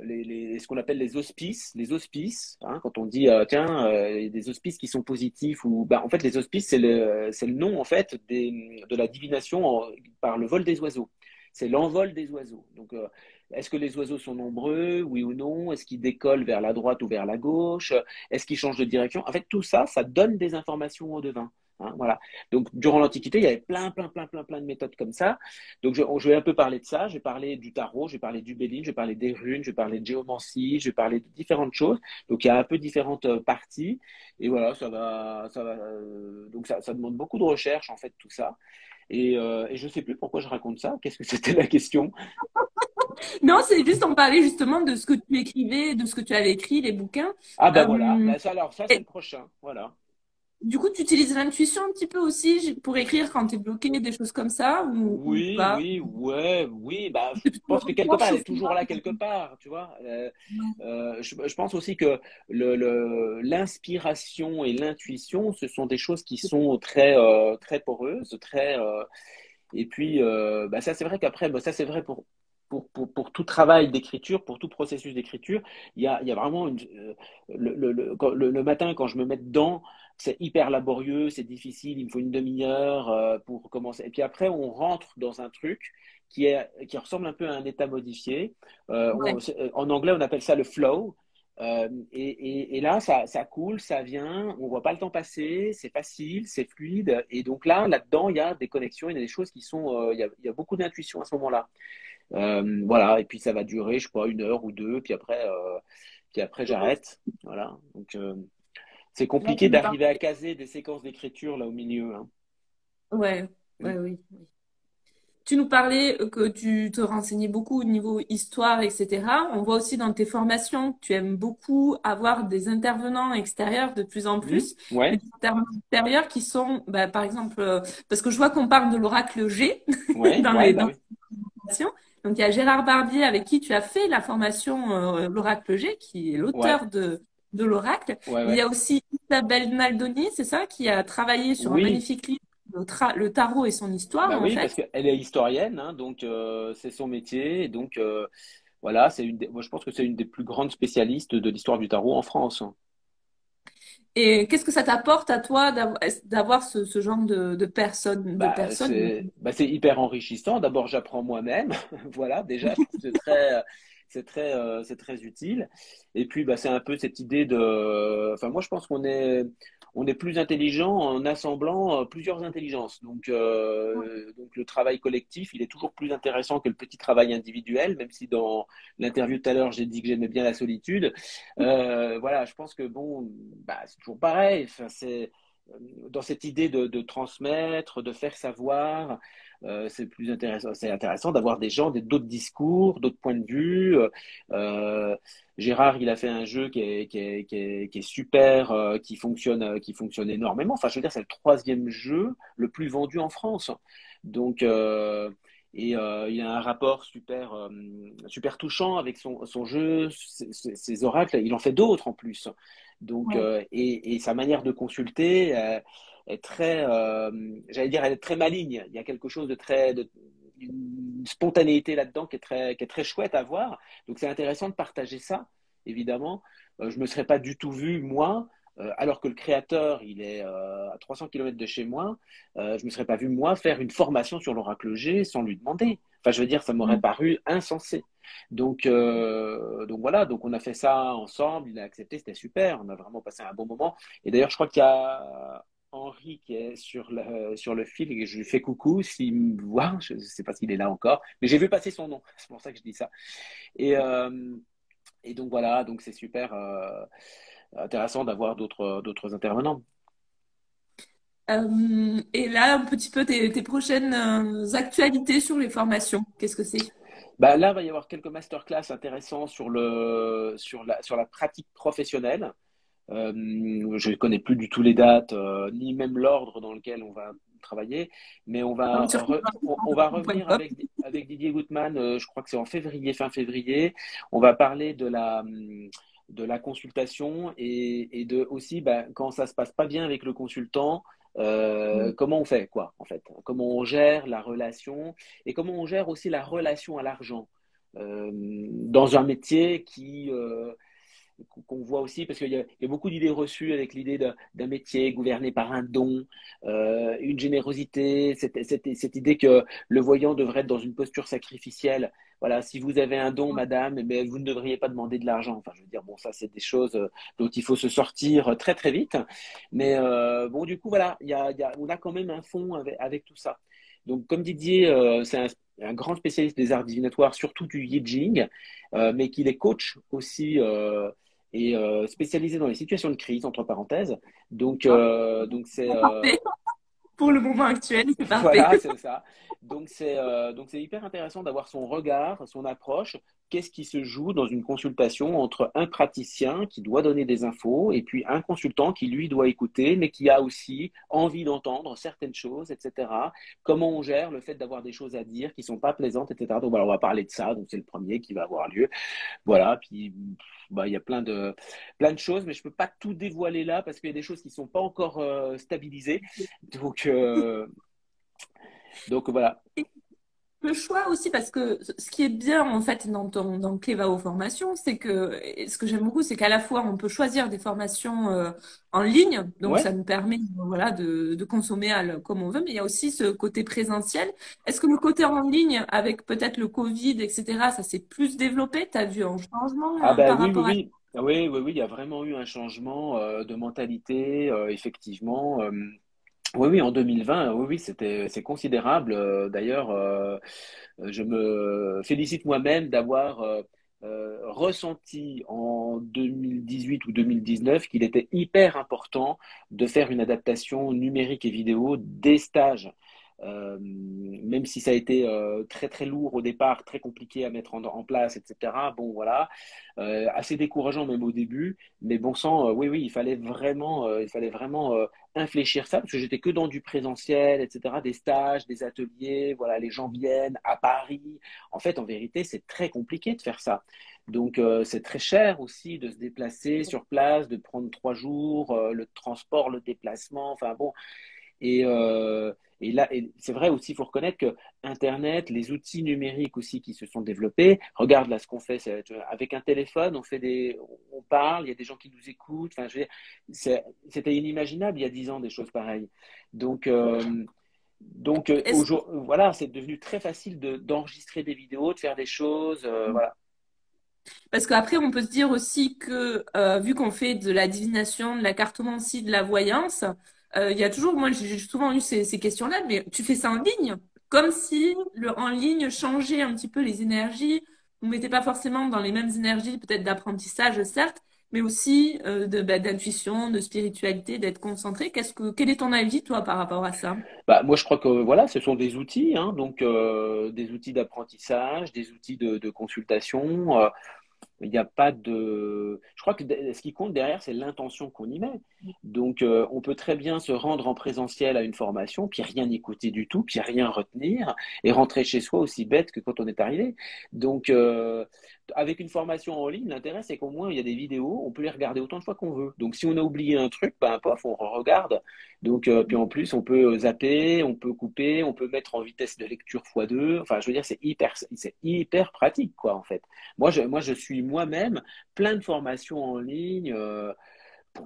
S2: ce qu'on appelle les auspices. Les auspices, hein, quand on dit tiens, il y a des auspices qui sont positifs ou bah, en fait les auspices c'est le nom en fait de la divination par le vol des oiseaux. C'est l'envol des oiseaux. Donc est-ce que les oiseaux sont nombreux, oui ou non? Est-ce qu'ils décollent vers la droite ou vers la gauche? Est-ce qu'ils changent de direction? En fait, tout ça, ça donne des informations aux devins. Hein, voilà. Donc, durant l'Antiquité, il y avait plein de méthodes comme ça. Donc, je vais un peu parler de ça. Je vais parler du tarot, je vais parler du Béline, je vais parler des runes, je vais parler de géomancie, je vais parler de différentes choses. Donc, il y a un peu différentes parties. Et voilà, donc ça demande beaucoup de recherche, en fait, tout ça. Et je ne sais plus pourquoi je raconte ça. Qu'est-ce que c'était la question?
S1: Non, c'est juste on parlait justement de ce que tu écrivais, de ce que tu avais écrit, les bouquins.
S2: Ah ben voilà,
S1: Euh,
S2: ben ça, alors ça c'est le
S1: et
S2: prochain, voilà.
S1: du coup, tu utilises l'intuition un petit peu aussi pour écrire quand tu es bloqué, des choses comme ça, ou
S2: Oui,
S1: pas?
S2: oui, ouais, oui, bah je
S1: C'est plutôt
S2: pense que quelque part
S1: reproche
S2: elle
S1: au
S2: est toujours
S1: final.
S2: là quelque part, tu vois. Je pense aussi que l'inspiration et l'intuition, ce sont des choses qui sont très poreuses, et puis bah, ça c'est vrai qu'après, bah, ça c'est vrai pour tout travail d'écriture, pour tout processus d'écriture, il y a vraiment le matin quand je me mets dedans, c'est hyper laborieux, c'est difficile, il me faut une demi-heure pour commencer. Et puis après, on rentre dans un truc qui ressemble un peu à un état modifié.
S1: Ouais.
S2: En anglais, on appelle ça le flow. Et là, ça coule, ça vient, on voit pas le temps passer, c'est facile, c'est fluide. Et donc là-dedans, il y a des connexions, il y a des choses qui sont, il y a beaucoup d'intuition à ce moment-là. Voilà, et puis ça va durer, je sais pas, une heure ou deux, puis après j'arrête. Voilà, donc c'est
S1: Là, tu
S2: compliqué
S1: nous
S2: d'arriver à
S1: parlais.
S2: caser des séquences d'écriture là au milieu. Hein.
S1: Ouais,
S2: Mm.
S1: ouais, oui. Oui. Tu nous parlais que tu te renseignais beaucoup au niveau histoire, etc. On voit aussi dans tes formations que tu aimes beaucoup avoir des intervenants extérieurs de plus en
S2: Mm.
S1: plus, mais
S2: Ouais,
S1: des intervenants extérieurs qui sont, bah, par exemple, parce que je vois qu'on parle de l'oracle G
S2: ouais,
S1: dans
S2: ouais,
S1: les
S2: bah
S1: dans
S2: oui.
S1: les formations. Donc il y a Gérard Barbier avec qui tu as fait la formation l'oracle G, qui est
S2: Ouais,
S1: l'auteur de l'oracle.
S2: ouais,
S1: Il y
S2: ouais.
S1: a aussi Isabelle Naldoni, c'est ça, qui a travaillé sur un
S2: Oui,
S1: magnifique livre, le tarot et son histoire,
S2: bah
S1: en
S2: oui, parce
S1: fait.
S2: qu'elle est historienne, hein, donc c'est son métier. Et donc voilà, moi je pense que c'est une des plus grandes spécialistes de l'histoire du tarot en France. Hein.
S1: Et qu'est-ce que ça t'apporte à toi d'avoir ce genre de personnes, de
S2: Bah,
S1: personnes?
S2: c'est hyper enrichissant. D'abord, j'apprends moi-même. Voilà, déjà, je trouve que c'est très utile. Et puis, bah, c'est un peu cette idée de. Enfin, moi, je pense qu'on est plus intelligent en assemblant plusieurs intelligences. Donc, le travail collectif, il est toujours plus intéressant que le petit travail individuel, même si dans l'interview tout à l'heure, j'ai dit que j'aimais bien la solitude. Voilà, je pense que bon, bah, c'est toujours pareil. Enfin, dans cette idée de transmettre, de faire savoir, c'est plus intéressant. C'est intéressant d'avoir des gens, d'autres discours, d'autres points de vue. Euh, Gérard, il a fait un jeu qui est super, qui fonctionne énormément. Enfin, je veux dire, c'est le troisième jeu le plus vendu en France. Donc, il a un rapport super touchant avec son jeu, ses oracles. Il en fait d'autres en plus. Donc,
S1: Ouais.
S2: et sa manière de consulter est très, j'allais dire, elle est très maligne. Il y a quelque chose une spontanéité là-dedans qui est très chouette à voir. Donc, c'est intéressant de partager ça, évidemment. Je me serais pas du tout vu, moi, alors que le créateur, il est à 300 km de chez moi, je me serais pas vu, moi, faire une formation sur l'oracle G sans lui demander. Enfin, je veux dire, ça m'aurait
S1: Mm.
S2: paru insensé. Donc voilà, donc on a fait ça ensemble, il a accepté, c'était super, on a vraiment passé un bon moment. Et d'ailleurs, je crois qu'il y a Henri qui est sur le fil et je lui fais coucou s'il me voit, je ne sais pas s'il est là encore, mais j'ai vu passer son nom, c'est pour ça que je dis ça. Et, euh, et donc voilà, donc c'est super intéressant d'avoir d'autres intervenants.
S1: Et là, un petit peu tes prochaines actualités sur les formations. Qu'est-ce que c'est?
S2: Bah, là, il va y avoir quelques masterclass intéressants sur la pratique professionnelle. Je ne connais plus du tout les dates, ni même l'ordre dans lequel on va travailler, mais on va,
S1: Sur
S2: on va revenir
S1: .com.
S2: avec Didier Gutmann, je crois que c'est en février, fin février. On va parler de la consultation et de aussi bah, quand ça se passe pas bien avec le consultant, comment on fait, quoi, en fait, comment on gère la relation et comment on gère aussi la relation à l'argent dans un métier qu'on voit aussi, parce qu'il y a beaucoup d'idées reçues avec l'idée d'un métier gouverné par un don, une générosité, cette idée que le voyant devrait être dans une posture sacrificielle. voilà, si vous avez un don, madame, eh bien, vous ne devriez pas demander de l'argent. Enfin, je veux dire, bon, ça, c'est des choses dont il faut se sortir très, très vite. Mais bon, du coup, voilà, on a quand même un fond avec tout ça. Donc, comme Didier, c'est un grand spécialiste des arts divinatoires, surtout du Yi Jing, mais qu'il est coach aussi et spécialisé dans les situations de crise, entre parenthèses. Donc c'est
S1: Parfait. Pour le moment actuel, c'est parfait.
S2: voilà, c'est ça. Donc c'est hyper intéressant d'avoir son regard, son approche. Qu'est-ce qui se joue dans une consultation entre un praticien qui doit donner des infos et puis un consultant qui lui doit écouter, mais qui a aussi envie d'entendre certaines choses, etc. Comment on gère le fait d'avoir des choses à dire qui sont pas plaisantes, etc. Donc voilà, on va parler de ça. Donc c'est le premier qui va avoir lieu. Voilà. Puis bah, il y a plein de choses, mais je peux pas tout dévoiler là parce qu'il y a des choses qui sont pas encore stabilisées. Donc, donc voilà.
S1: Le choix aussi, parce que ce qui est bien en fait dans Clévao Formation, c'est que et ce que j'aime beaucoup, c'est qu'à la fois on peut choisir des formations en ligne, donc
S2: Ouais.
S1: ça nous permet voilà de consommer comme on veut, mais il y a aussi ce côté présentiel. Est-ce que le côté en ligne, avec peut-être le Covid, etc., ça s'est plus développé? Tu as vu un changement
S2: Ah ben
S1: par
S2: oui, oui,
S1: rapport à...
S2: oui. Ah oui, oui, oui, il y a vraiment eu un changement de mentalité, effectivement. Oui, oui, en 2020, oui, oui, c'est considérable. D'ailleurs, je me félicite moi-même d'avoir ressenti en 2018 ou 2019 qu'il était hyper important de faire une adaptation numérique et vidéo des stages. Même si ça a été très très lourd au départ, très compliqué à mettre en place, etc. Bon, voilà, assez décourageant même au début, mais bon sang, oui, oui, il fallait vraiment infléchir ça parce que j'étais que dans du présentiel, etc. Des stages, des ateliers, voilà, les gens viennent à Paris. En fait, en vérité, c'est très compliqué de faire ça. Donc, c'est très cher aussi de se déplacer sur place, de prendre 3 jours, le transport, le déplacement, enfin bon. Et, euh, et là, c'est vrai aussi, il faut reconnaître que Internet, les outils numériques aussi qui se sont développés, regarde là ce qu'on fait, avec un téléphone, on parle, il y a des gens qui nous écoutent. Enfin, je veux dire, c'était inimaginable il y a 10 ans des choses pareilles. Donc,
S1: Est-ce
S2: voilà, c'est devenu très facile d'enregistrer des vidéos, de faire des choses, voilà.
S1: Parce qu'après, on peut se dire aussi que, vu qu'on fait de la divination, de la cartomancie, de la voyance, il y a toujours, moi j'ai souvent eu ces questions-là, mais tu fais ça en ligne, comme si le en ligne changeait un petit peu les énergies. Vous ne mettez pas forcément dans les mêmes énergies, peut-être d'apprentissage, certes, mais aussi d'intuition, de spiritualité, d'être concentré. Quel est ton avis, toi, par rapport à ça?
S2: Bah, moi, je crois que voilà, ce sont des outils, hein, donc des outils d'apprentissage, des outils de consultation. Il n'y a pas de. Je crois que ce qui compte derrière, c'est l'intention qu'on y met. Donc, on peut très bien se rendre en présentiel à une formation, puis rien écouter du tout, puis rien retenir, et rentrer chez soi aussi bête que quand on est arrivé. Donc, avec une formation en ligne, l'intérêt, c'est qu'au moins, il y a des vidéos, on peut les regarder autant de fois qu'on veut. Donc, si on a oublié un truc, ben, pof, on regarde. Donc, puis en plus, on peut zapper, on peut couper, on peut mettre en vitesse de lecture x2. Enfin, je veux dire, c'est hyper pratique, quoi, en fait. Moi, je suis moi-même plein de formations en ligne
S1: Que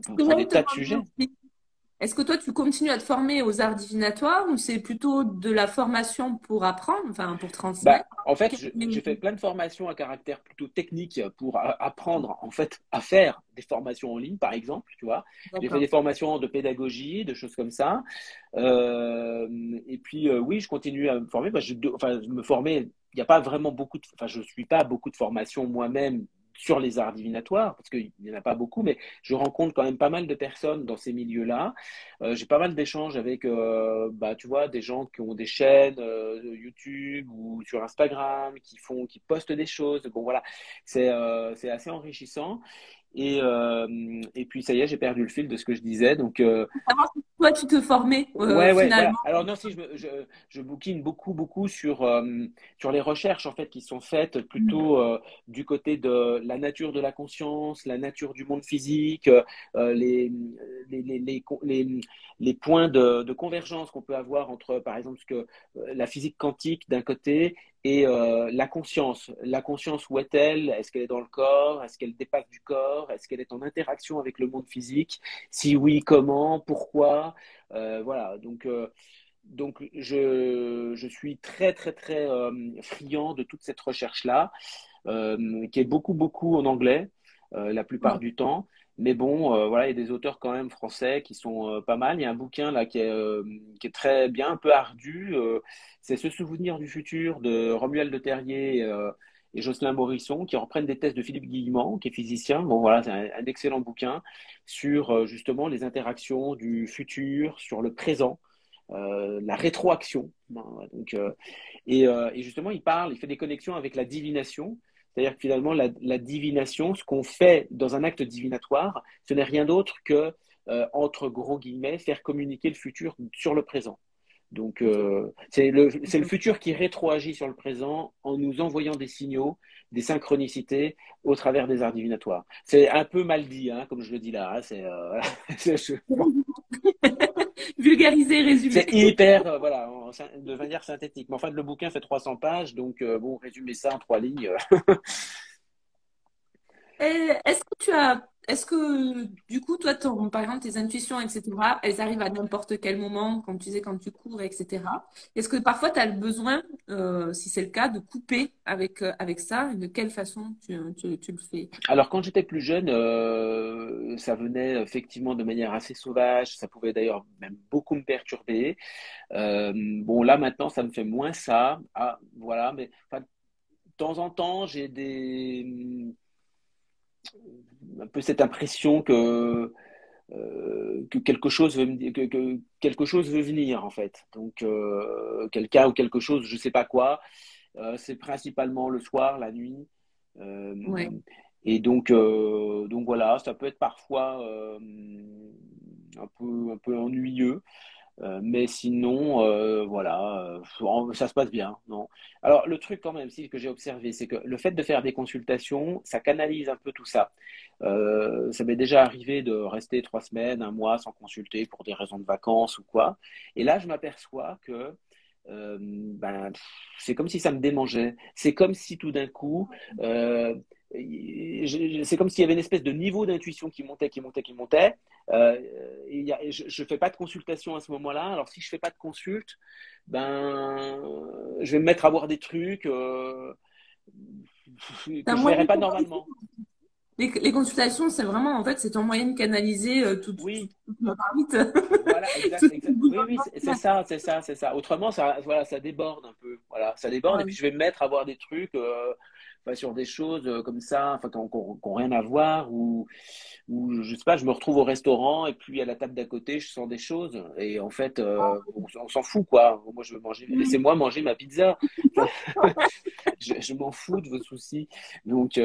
S2: pour
S1: j'allais
S2: des
S1: te
S2: tas de
S1: demander
S2: sujets.
S1: aussi. Est-ce que toi, tu continues à te former aux arts divinatoires ou c'est plutôt de la formation pour apprendre, enfin pour
S2: Bah,
S1: transmettre?
S2: en fait,
S1: Qu'est-ce
S2: j'ai fait
S1: qui-
S2: plein de formations à caractère plutôt technique pour apprendre en fait à faire des formations en ligne, par exemple, tu vois. J'ai fait
S1: D'accord.
S2: des formations de pédagogie, de choses comme ça. Et puis oui, je continue à me former. Bah, enfin, me former. Il n'y a pas vraiment enfin, je suis pas beaucoup de formations moi-même sur les arts divinatoires parce qu'il n'y en a pas beaucoup, mais je rencontre quand même pas mal de personnes dans ces milieux-là. J'ai pas mal d'échanges avec, bah, tu vois, des gens qui ont des chaînes YouTube ou sur Instagram, qui postent des choses. Bon, voilà, c'est assez enrichissant. Et puis, ça y est, j'ai perdu le fil de ce que je disais. Donc,
S1: Savoir si toi, tu te formais
S2: ouais, ouais, voilà.
S1: finalement.
S2: Alors non, si je bouquine beaucoup, beaucoup sur les recherches en fait qui sont faites plutôt du côté de la nature de la conscience, la nature du monde physique, les, les, les, les, les points de convergence qu'on peut avoir entre, par exemple, la physique quantique d'un côté et la conscience. La conscience, où est-elle? Est-ce qu'elle est dans le corps? Est-ce qu'elle dépasse du corps? Est-ce qu'elle est en interaction avec le monde physique? Si oui, comment? Pourquoi? Voilà, donc je suis très, très, très friand de toute cette recherche-là, qui est beaucoup, beaucoup en anglais, la plupart
S1: Oui.
S2: du temps. Mais bon, voilà, il y a des auteurs quand même français qui sont pas mal. Il y a un bouquin là qui est très bien, un peu ardu. C'est Se souvenir du futur de Romuald de Terrier et Jocelyn Morisson, qui reprennent des thèses de Philippe Guillemant, qui est physicien. Bon, voilà, c'est un excellent bouquin sur justement les interactions du futur sur le présent, la rétroaction. Donc, et justement, il fait des connexions avec la divination. C'est-à-dire que finalement, la divination, ce qu'on fait dans un acte divinatoire, ce n'est rien d'autre que, entre gros guillemets, faire communiquer le futur sur le présent. Donc,
S1: Ok.
S2: c'est le futur qui rétroagit sur le présent en nous envoyant des signaux, des synchronicités au travers des arts divinatoires. C'est un peu mal dit, hein, comme je le dis là. Hein, bon,
S1: Vulgariser, résumer.
S2: c'est hyper, voilà, de manière synthétique. Mais enfin, le bouquin fait 300 pages, donc bon, résumer ça en 3 lignes.
S1: Est-ce que du coup, toi, par exemple, tes intuitions, etc., elles arrivent à n'importe quel moment, comme tu disais, quand tu cours, etc. Est-ce que parfois, tu as le besoin, si c'est le cas, de couper avec ça? Et de quelle façon tu le fais?
S2: Alors, quand j'étais plus jeune, ça venait effectivement de manière assez sauvage. Ça pouvait d'ailleurs même beaucoup me perturber. Bon, là maintenant, ça me fait moins ça. Ah, voilà, mais enfin, de temps en temps, j'ai un peu cette impression que quelque chose que quelque chose veut venir en fait. Donc, quelqu'un ou quelque chose, je sais pas quoi. C'est principalement le soir, la nuit. Euh,
S1: Ouais.
S2: et donc voilà, ça peut être parfois un peu ennuyeux. Mais sinon, voilà, ça se passe bien, non. Alors, le truc quand même, si, que j'ai observé, c'est que le fait de faire des consultations, ça canalise un peu tout ça. Ça m'est déjà arrivé de rester 3 semaines, un mois sans consulter pour des raisons de vacances ou quoi. Et là, je m'aperçois que ben, c'est comme si ça me démangeait. C'est comme si tout d'un coup, euh, c'est comme s'il y avait une espèce de niveau d'intuition qui montait, qui montait, qui montait. Euh, je ne fais pas de consultation à ce moment-là. Alors, si je ne fais pas de consulte, ben, je vais me mettre à voir des trucs
S1: C'est un
S2: que je ne
S1: moyen
S2: verrais
S1: de
S2: pas
S1: canaliser.
S2: normalement.
S1: Les consultations, c'est vraiment, en fait, c'est ton moyen de canaliser
S2: Oui,
S1: vite.
S2: voilà,
S1: Tout
S2: exact,
S1: ce
S2: exact. Oui, oui,
S1: bouillonnement.
S2: c'est ça, c'est ça, c'est ça. Autrement, ça, voilà, ça déborde un peu. Voilà, ça déborde. Et puis,
S1: Ouais.
S2: je vais me mettre à voir des trucs enfin, sur des choses comme ça, enfin, qui n'ont rien à voir, ou je sais pas, je me retrouve au restaurant et puis à la table d'à côté, je sens des choses. Et en fait, on s'en fout, quoi. Moi, je veux manger, laissez-moi manger ma pizza. Je m'en fous de vos soucis. Donc,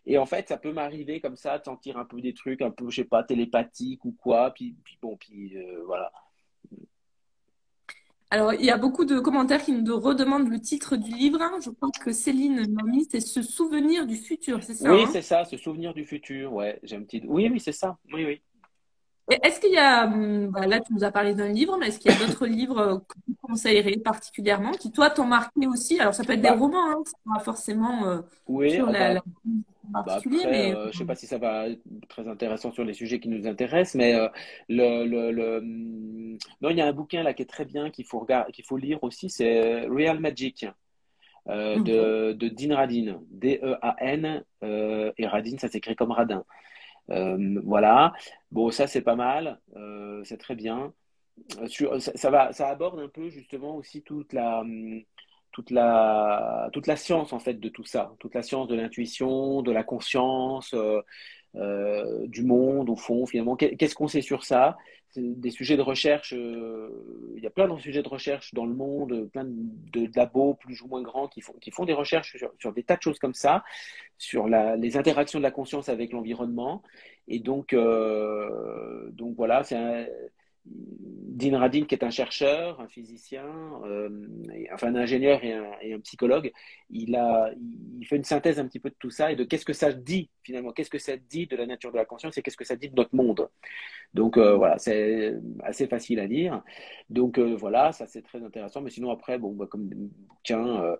S2: et en fait, ça peut m'arriver comme ça, de sentir un peu des trucs, un peu, je sais pas, télépathiques ou quoi. Puis bon, puis voilà.
S1: Alors, il y a beaucoup de commentaires qui nous redemandent le titre du livre, hein. Je crois que Céline m'a mis, c'est Se souvenir du futur, c'est ça,
S2: Oui,
S1: hein?
S2: c'est ça, se souvenir du futur. Ouais, j'ai un petit. Oui, oui, c'est ça. Oui, oui.
S1: Et est-ce qu'il y a, là, tu nous as parlé d'un livre, mais est-ce qu'il y a d'autres livres que tu conseillerais particulièrement, qui, toi, t'ont marqué aussi? Alors, ça peut être des
S2: Bah,
S1: romans, hein, c'est pas forcément
S2: oui,
S1: sur
S2: enfin,
S1: en
S2: bah
S1: particulier,
S2: après,
S1: mais
S2: je sais pas si ça va être très intéressant sur les sujets qui nous intéressent, mais non, il y a un bouquin là qui est très bien qu'il faut lire aussi, c'est Real Magic
S1: ok.
S2: de Dean Radin, D-E-A-N, et Radin, ça s'écrit comme radin. Voilà. Bon, ça c'est pas mal, c'est très bien. Ça aborde un peu justement aussi toute la science en fait de tout ça, toute la science de l'intuition, de la conscience, du monde au fond finalement. Qu'est-ce qu'on sait sur ça? C'est des sujets de recherche. Il y a plein de sujets de recherche dans le monde, plein de labos plus ou moins grands qui font des recherches sur des tas de choses comme ça, sur les interactions de la conscience avec l'environnement. Et donc voilà, Dean Radin, qui est un chercheur, un physicien, enfin un ingénieur et un psychologue, il fait une synthèse un petit peu de tout ça et de qu'est-ce que ça dit finalement, qu'est-ce que ça dit de la nature de la conscience et qu'est-ce que ça dit de notre monde. Donc voilà, c'est assez facile à lire. Donc voilà, ça c'est très intéressant. Mais sinon après, bon, bah, comme bouquin,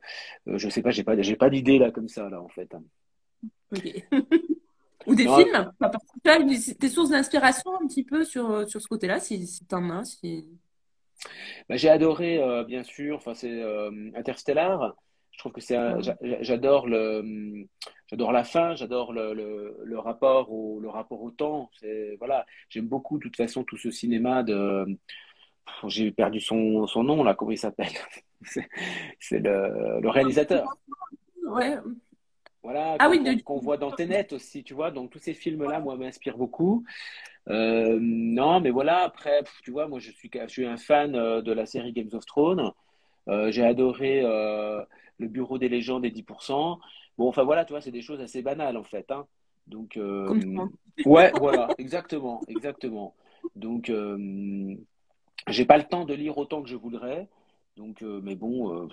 S2: je sais pas, j'ai pas d'idée là comme ça là en fait.
S1: Ok. Ou des
S2: Non,
S1: films? Enfin, parce que tu as des sources d'inspiration un petit peu sur ce côté-là, si t'en as, si...
S2: Bah, j'ai adoré, bien sûr, enfin, c'est Interstellar. Je trouve que j'adore j'adore la fin, j'adore le rapport le rapport au temps. Voilà, j'aime beaucoup, de toute façon, tout ce cinéma j'ai perdu son nom, là, comment il s'appelle? C'est c'est le réalisateur.
S1: Ouais.
S2: Voilà,
S1: Ah oui,
S2: qu'on voit dans Tenet aussi, tu vois. Donc, tous ces films-là, moi, m'inspirent beaucoup. Non, mais voilà, après, tu vois, moi, je suis un fan de la série Games of Thrones. J'ai adoré le Bureau des légendes des 10%. Bon, enfin voilà, tu vois, c'est des choses assez banales en fait, hein. Donc,
S1: comme tout le monde.
S2: ouais, voilà, exactement, exactement. Donc, j'ai pas le temps de lire autant que je voudrais. Donc, mais bon,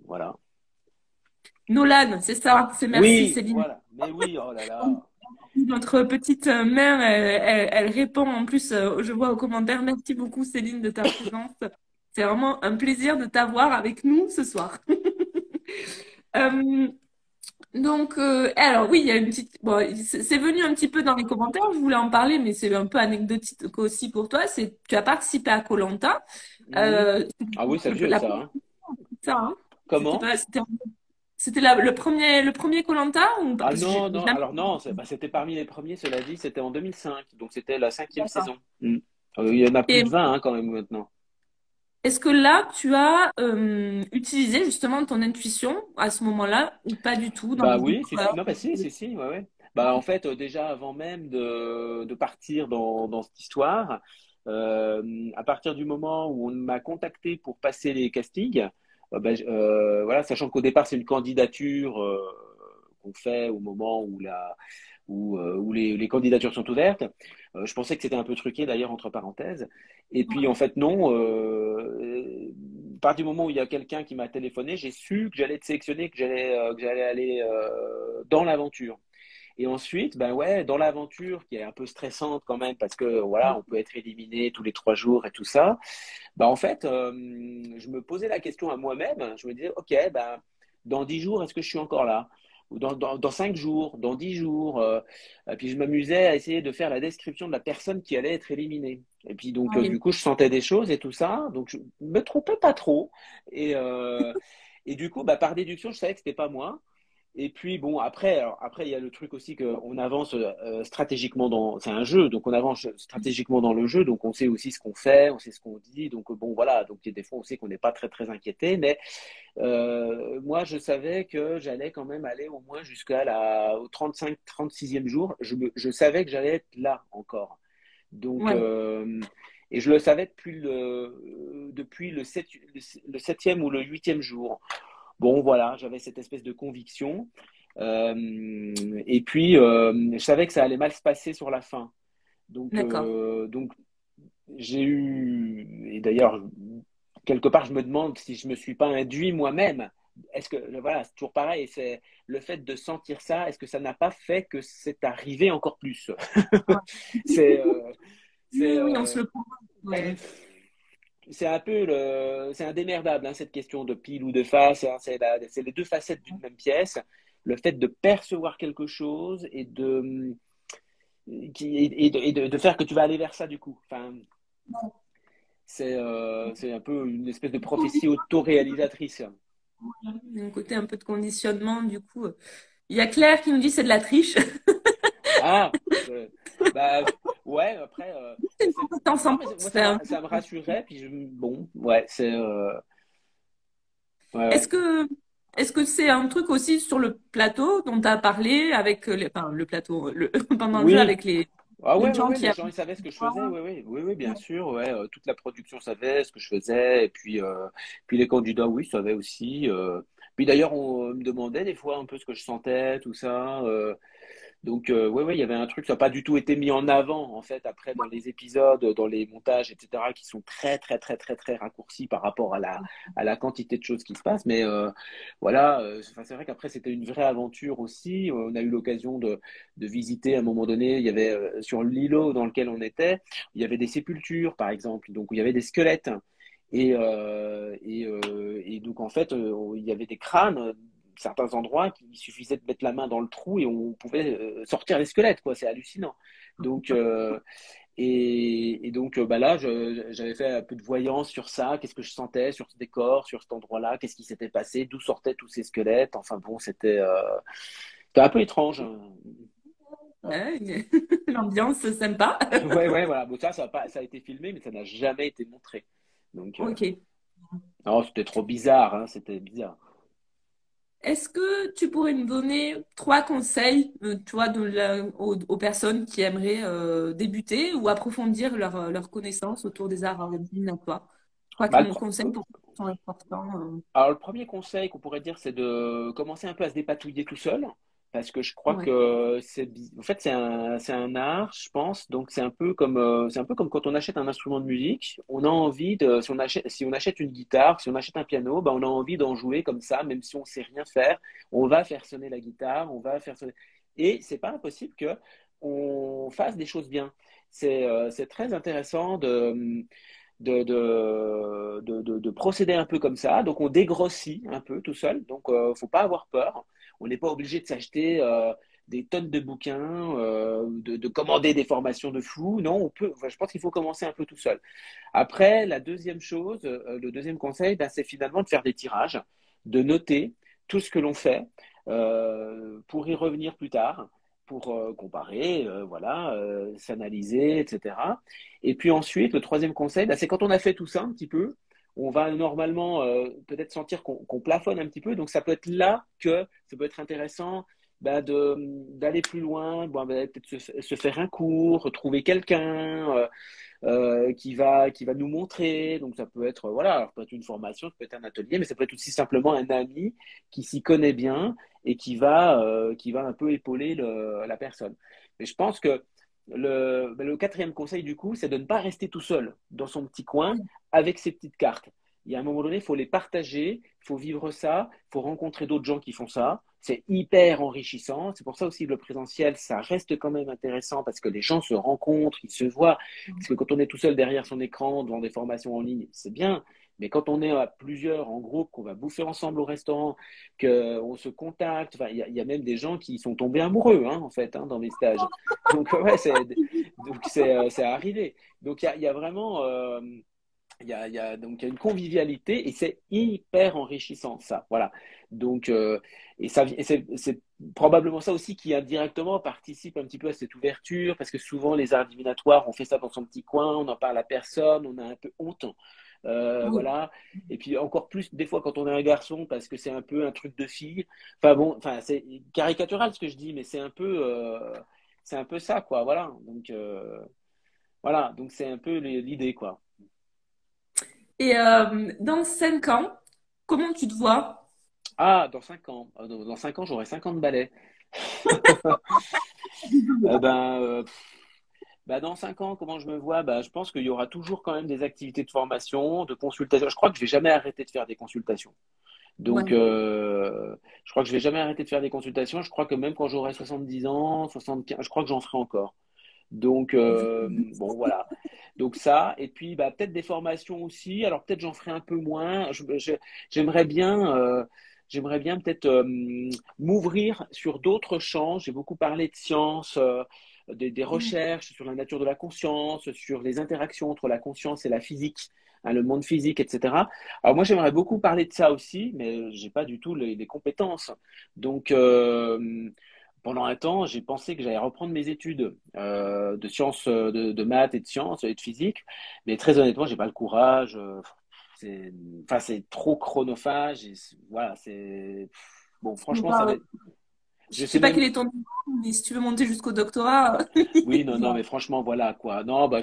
S2: voilà.
S1: Nolan, c'est ça. C'est merci,
S2: Oui,
S1: Céline.
S2: voilà. Mais oui, oh là là.
S1: Notre petite mère, elle répond en plus, je vois aux commentaires, merci beaucoup Céline de ta présence. C'est vraiment un plaisir de t'avoir avec nous ce soir. Euh, alors oui, il y a une petite, bon, c'est venu un petit peu dans les commentaires, je voulais en parler, mais c'est un peu anecdotique aussi pour toi. Tu as participé à koh.
S2: Mhm. Ah oui, c'est vieux
S1: La
S2: ça,
S1: première
S2: hein.
S1: ça, hein. C'était
S2: Comment?
S1: pas, c'était le premier koh ou pas?
S2: Ah
S1: Parce que j'ai
S2: non, non,
S1: jamais.
S2: alors non, c'était parmi les premiers, cela dit, c'était en 2005, donc c'était la cinquième
S1: D'accord.
S2: saison. Mm. Il y en a plus
S1: Et
S2: de 20 hein, quand même maintenant.
S1: est-ce que là, tu as utilisé justement ton intuition à ce moment-là ou pas du tout dans
S2: Bah
S1: les
S2: oui,
S1: épreuves?
S2: non, bah si, ouais, ouais. Bah en fait, déjà avant même de partir dans cette histoire, à partir du moment où on m'a contacté pour passer les castings, voilà, sachant qu'au départ c'est une candidature qu'on fait au moment où les candidatures sont ouvertes. Je pensais que c'était un peu truqué d'ailleurs entre parenthèses. Et puis en fait non. À partir du moment où il y a quelqu'un qui m'a téléphoné, j'ai su que j'allais être sélectionné, que j'allais aller dans l'aventure. Et ensuite, ben ouais, dans l'aventure qui est un peu stressante quand même parce que voilà, on peut être éliminé tous les 3 jours et tout ça. Ben en fait, je me posais la question à moi-même. Je me disais, ok, ben dans 10 jours, est-ce que je suis encore là? Ou dans 5 jours, dans 10 jours. Et puis je m'amusais à essayer de faire la description de la personne qui allait être éliminée. Et puis donc
S1: Oui.
S2: du coup, je sentais des choses et tout ça. Donc je me trompais pas trop. Et, euh, et du coup, bah, par déduction, je savais que c'était pas moi. Et puis bon, après il y a le truc aussi qu'on avance stratégiquement c'est un jeu, donc on avance stratégiquement dans le jeu, donc on sait aussi ce qu'on fait, on sait ce qu'on dit, donc bon voilà, donc il y a des fois on sait qu'on n'est pas très très inquiété, mais moi je savais que j'allais quand même aller au moins au 35-36e jour, je savais que j'allais être là encore. Donc
S1: Ouais.
S2: et je le savais depuis le 7e ou le 8e jour. Bon, voilà, j'avais cette espèce de conviction. Et puis, je savais que ça allait mal se passer sur la fin.
S1: D'accord.
S2: Donc j'ai eu, et d'ailleurs, quelque part, je me demande si je me suis pas induit moi-même. Est-ce que, voilà, c'est toujours pareil, c'est le fait de sentir ça, est-ce que ça n'a pas fait que c'est arrivé encore plus?
S1: Ouais.
S2: C'est, c'est,
S1: Oui, oui, on se le prend.
S2: ben,
S1: Ouais.
S2: c'est un peu c'est indémerdable, hein, cette question de pile ou de face, hein, c'est les deux facettes d'une même pièce. Le fait de percevoir quelque chose et de faire que tu vas aller vers ça du coup. Enfin, c'est un peu une espèce de prophétie autoréalisatrice.
S1: Il y a un côté un peu de conditionnement, du coup. Il y a Claire qui nous dit c'est de la triche.
S2: Ah, euh, bah ouais, après,
S1: Dans
S2: non,
S1: 100
S2: mais moi
S1: c'est un peu-
S2: ça me rassurait, puis bon, ouais, ouais,
S1: Est-ce
S2: ouais.
S1: que est-ce que c'est un truc aussi sur le plateau dont tu as parlé avec enfin, le plateau pendant le jeu
S2: Oui,
S1: avec
S2: ah
S1: les
S2: ouais, ouais,
S1: gens
S2: ouais,
S1: qui
S2: les
S1: avaient
S2: gens ils savaient ce que je faisais, oui, oui, oui, oui, bien sûr, ouais, toute la production savait ce que je faisais, et puis les candidats, oui, savaient aussi. Puis d'ailleurs, on me demandait des fois un peu ce que je sentais, tout ça. Donc, ouais, ouais, il y avait un truc, ça n'a pas du tout été mis en avant, en fait, après, dans les épisodes, dans les montages, etc., qui sont très, très, très, très, très raccourcis par rapport à la quantité de choses qui se passent. Mais voilà, enfin, c'est vrai qu'après, c'était une vraie aventure aussi. On a eu l'occasion de visiter à un moment donné, il y avait sur l'îlot dans lequel on était, il y avait des sépultures, par exemple, donc il y avait des squelettes. Et donc, en fait, il y avait des crânes certains endroits qu'il suffisait de mettre la main dans le trou et on pouvait sortir les squelettes, quoi. C'est hallucinant. Donc, Et donc bah là, j'avais fait un peu de voyance sur ça, qu'est-ce que je sentais sur ce décor, sur cet endroit-là, qu'est-ce qui s'était passé, d'où sortaient tous ces squelettes. Enfin bon, c'était un peu étrange.
S1: Ouais, l'ambiance sympa.
S2: Ouais, ouais, voilà. Bon, ça a pas, ça a été filmé, mais ça n'a jamais été montré. Donc,
S1: Ok.
S2: non, c'était trop bizarre, hein, c'était bizarre.
S1: Est-ce que tu pourrais me donner trois conseils, tu vois, aux personnes qui aimeraient débuter ou approfondir leur connaissance autour des arts divinatoires? Trois
S2: Bah,
S1: conseils pour sont importants.
S2: alors, le premier conseil qu'on pourrait dire, c'est de commencer un peu à se dépatouiller tout seul, parce que je crois
S1: Ouais.
S2: que en fait, c'est un art, je pense. Donc, c'est un peu comme quand on achète un instrument de musique. On a envie de, si on achète une guitare, si on achète un piano, ben, on a envie d'en jouer comme ça, même si on sait rien faire. On va faire sonner la guitare, on va faire sonner. Et c'est pas impossible que on fasse des choses bien. C'est très intéressant de procéder un peu comme ça. Donc, on dégrossit un peu tout seul. Donc, faut pas avoir peur. On n'est pas obligé de s'acheter des tonnes de bouquins, de commander des formations de fou. Non, on peut. Enfin, je pense qu'il faut commencer un peu tout seul. Après, la deuxième chose, le deuxième conseil, ben, c'est finalement de faire des tirages, de noter tout ce que l'on fait pour y revenir plus tard, pour comparer, voilà, s'analyser, etc. Et puis ensuite, le troisième conseil, ben, c'est quand on a fait tout ça un petit peu, on va normalement peut-être sentir qu'on plafonne un petit peu. Donc ça peut être là que ça peut être intéressant ben, d'aller plus loin, bon, ben, peut-être se faire un cours, trouver quelqu'un. Qui va nous montrer. Donc ça peut être voilà, alors, ça peut être une formation, ça peut être un atelier, mais ça peut être aussi simplement un ami qui s'y connaît bien et qui va un peu épauler la personne. Mais je pense que le quatrième conseil du coup, c'est de ne pas rester tout seul dans son petit coin avec ses petites cartes. Il y a un moment donné, il faut les partager, il faut vivre ça, il faut rencontrer d'autres gens qui font ça. C'est hyper enrichissant. C'est pour ça aussi que le présentiel, ça reste quand même intéressant parce que les gens se rencontrent, ils se voient. Parce que quand on est tout seul derrière son écran, devant des formations en ligne, c'est bien. Mais quand on est à plusieurs en groupe, qu'on va bouffer ensemble au restaurant, qu'on se contacte, enfin, il y a même des gens qui sont tombés amoureux, hein, en fait, hein, dans mes stages. Donc, ouais, c'est arrivé. Donc, il y a vraiment, donc il y a une convivialité et c'est hyper enrichissant ça. Voilà. Donc et c'est probablement ça aussi qui indirectement participe un petit peu à cette ouverture parce que souvent les arts divinatoires on fait ça dans son petit coin, on n'en parle à personne, on a un peu honte.
S1: Oui.
S2: Voilà. Et puis encore plus des fois quand on est un garçon parce que c'est un peu un truc de fille. Enfin bon, enfin c'est caricatural ce que je dis, mais c'est un peu ça quoi. Voilà. Donc c'est un peu l'idée quoi.
S1: Et dans 5 ans, comment tu te vois?
S2: Ah, dans 5 ans. Dans 5 ans, j'aurai 50 balais. Eh ben, bah, dans 5 ans, comment je me vois? Bah, je pense qu'il y aura toujours quand même des activités de formation, de consultation. Je crois que je vais jamais arrêter de faire des consultations. Donc,
S1: Ouais.
S2: je crois que je vais jamais arrêter de faire des consultations. Je crois que même quand j'aurai 70 ans, 75, je crois que j'en ferai encore. Donc, bon, voilà. Donc ça, et puis bah, peut-être des formations aussi. Alors peut-être j'en ferai un peu moins. J'aimerais bien, j'aimerais bien peut-être m'ouvrir sur d'autres champs. J'ai beaucoup parlé de science, des recherches sur la nature de la conscience, sur les interactions entre la conscience et la physique, hein, le monde physique, etc. Alors moi j'aimerais beaucoup parler de ça aussi, mais j'ai pas du tout les compétences. Donc pendant un temps, j'ai pensé que j'allais reprendre mes études de sciences, de maths et de sciences et de physique, mais très honnêtement, j'ai pas le courage. C'est, enfin, c'est trop chronophage. Voilà, c'est bon. Franchement, ça va.
S1: Je
S2: Je sais
S1: sais pas
S2: même.
S1: quel est ton niveau, mais si tu veux monter jusqu'au doctorat,
S2: Oui, non, non,
S1: voilà.
S2: mais franchement, voilà quoi. Non, bah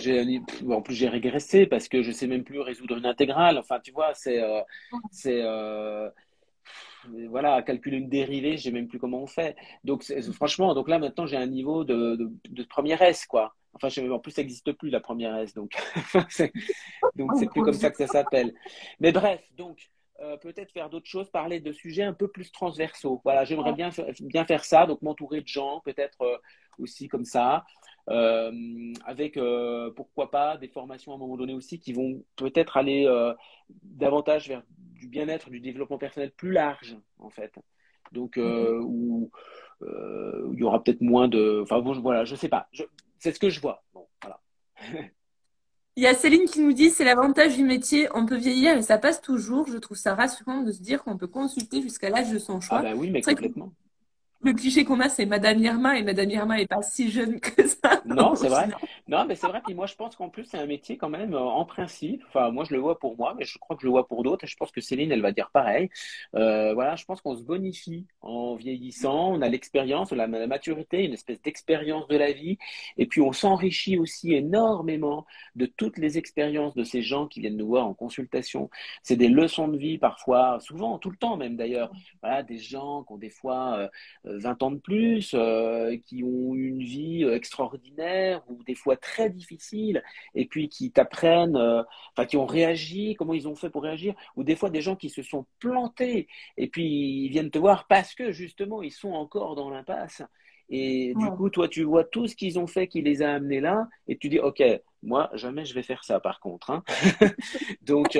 S2: en plus j'ai régressé parce que je sais même plus résoudre une intégrale. Enfin, tu vois, c'est, voilà, calculer une dérivée, je sais même plus comment on fait. Donc, franchement, donc là, maintenant, j'ai un niveau de première S, quoi. Enfin, je sais même, en plus, ça n'existe plus, la première S. Donc, c'est, donc, c'est plus comme ça que ça s'appelle. Mais bref, donc, peut-être faire d'autres choses, parler de sujets un peu plus transversaux. Voilà, j'aimerais bien faire ça, donc m'entourer de gens, peut-être aussi comme ça. Avec, pourquoi pas, des formations à un moment donné aussi qui vont peut-être aller davantage vers du bien-être, du développement personnel plus large, en fait. Donc, où il y aura peut-être moins de. Enfin, bon, voilà, je sais pas. C'est ce que je vois. Bon, voilà.
S1: Il y a Céline qui nous dit, c'est l'avantage du métier, on peut vieillir et ça passe toujours. Je trouve ça rassurant de se dire qu'on peut consulter jusqu'à l'âge de son
S2: Ah
S1: choix.
S2: ben oui, mais
S1: C'est vrai que
S2: complètement.
S1: le cliché qu'on a, c'est Madame Irma et Madame Irma est pas si jeune que ça
S2: Non,
S1: au
S2: c'est vrai.
S1: final.
S2: Non, mais c'est vrai. Puis moi, je pense qu'en plus, c'est un métier quand même, en principe. Enfin, moi, je le vois pour moi, mais je crois que je le vois pour d'autres. Et je pense que Céline, elle va dire pareil. Voilà, je pense qu'on se bonifie en vieillissant. On a l'expérience, on a la maturité, une espèce d'expérience de la vie. Et puis, on s'enrichit aussi énormément de toutes les expériences de ces gens qui viennent nous voir en consultation. C'est des leçons de vie parfois, souvent, tout le temps même d'ailleurs. Voilà, des gens qui ont des fois 20 ans de plus, qui ont une vie extraordinaire ou des fois très difficile, et puis qui t'apprennent, enfin qui ont réagi, comment ils ont fait pour réagir, ou des fois des gens qui se sont plantés, et puis ils viennent te voir parce que justement ils sont encore dans l'impasse. Et du
S1: Ouais.
S2: coup, toi, tu vois tout ce qu'ils ont fait qui les a amenés là, et tu dis, OK, moi, jamais je vais faire ça, par contre, hein. Donc,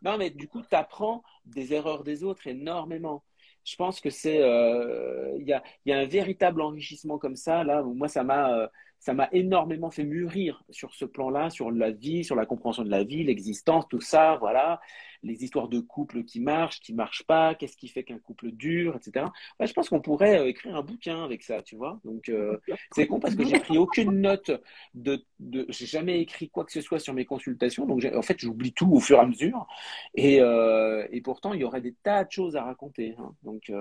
S2: non, mais du coup, tu apprends des erreurs des autres énormément. Je pense que il y a un véritable enrichissement comme ça. Là, moi, ça m'a énormément fait mûrir sur ce plan-là, sur la vie, sur la compréhension de la vie, l'existence, tout ça, voilà. Les histoires de couples qui marchent pas, qu'est-ce qui fait qu'un couple dure, etc. Ouais, je pense qu'on pourrait écrire un bouquin avec ça, tu vois. Donc, c'est con parce que j'ai pris aucune note j'ai jamais écrit quoi que ce soit sur mes consultations. Donc, en fait, j'oublie tout au fur et à mesure. Et pourtant, il y aurait des tas de choses à raconter, hein. Donc,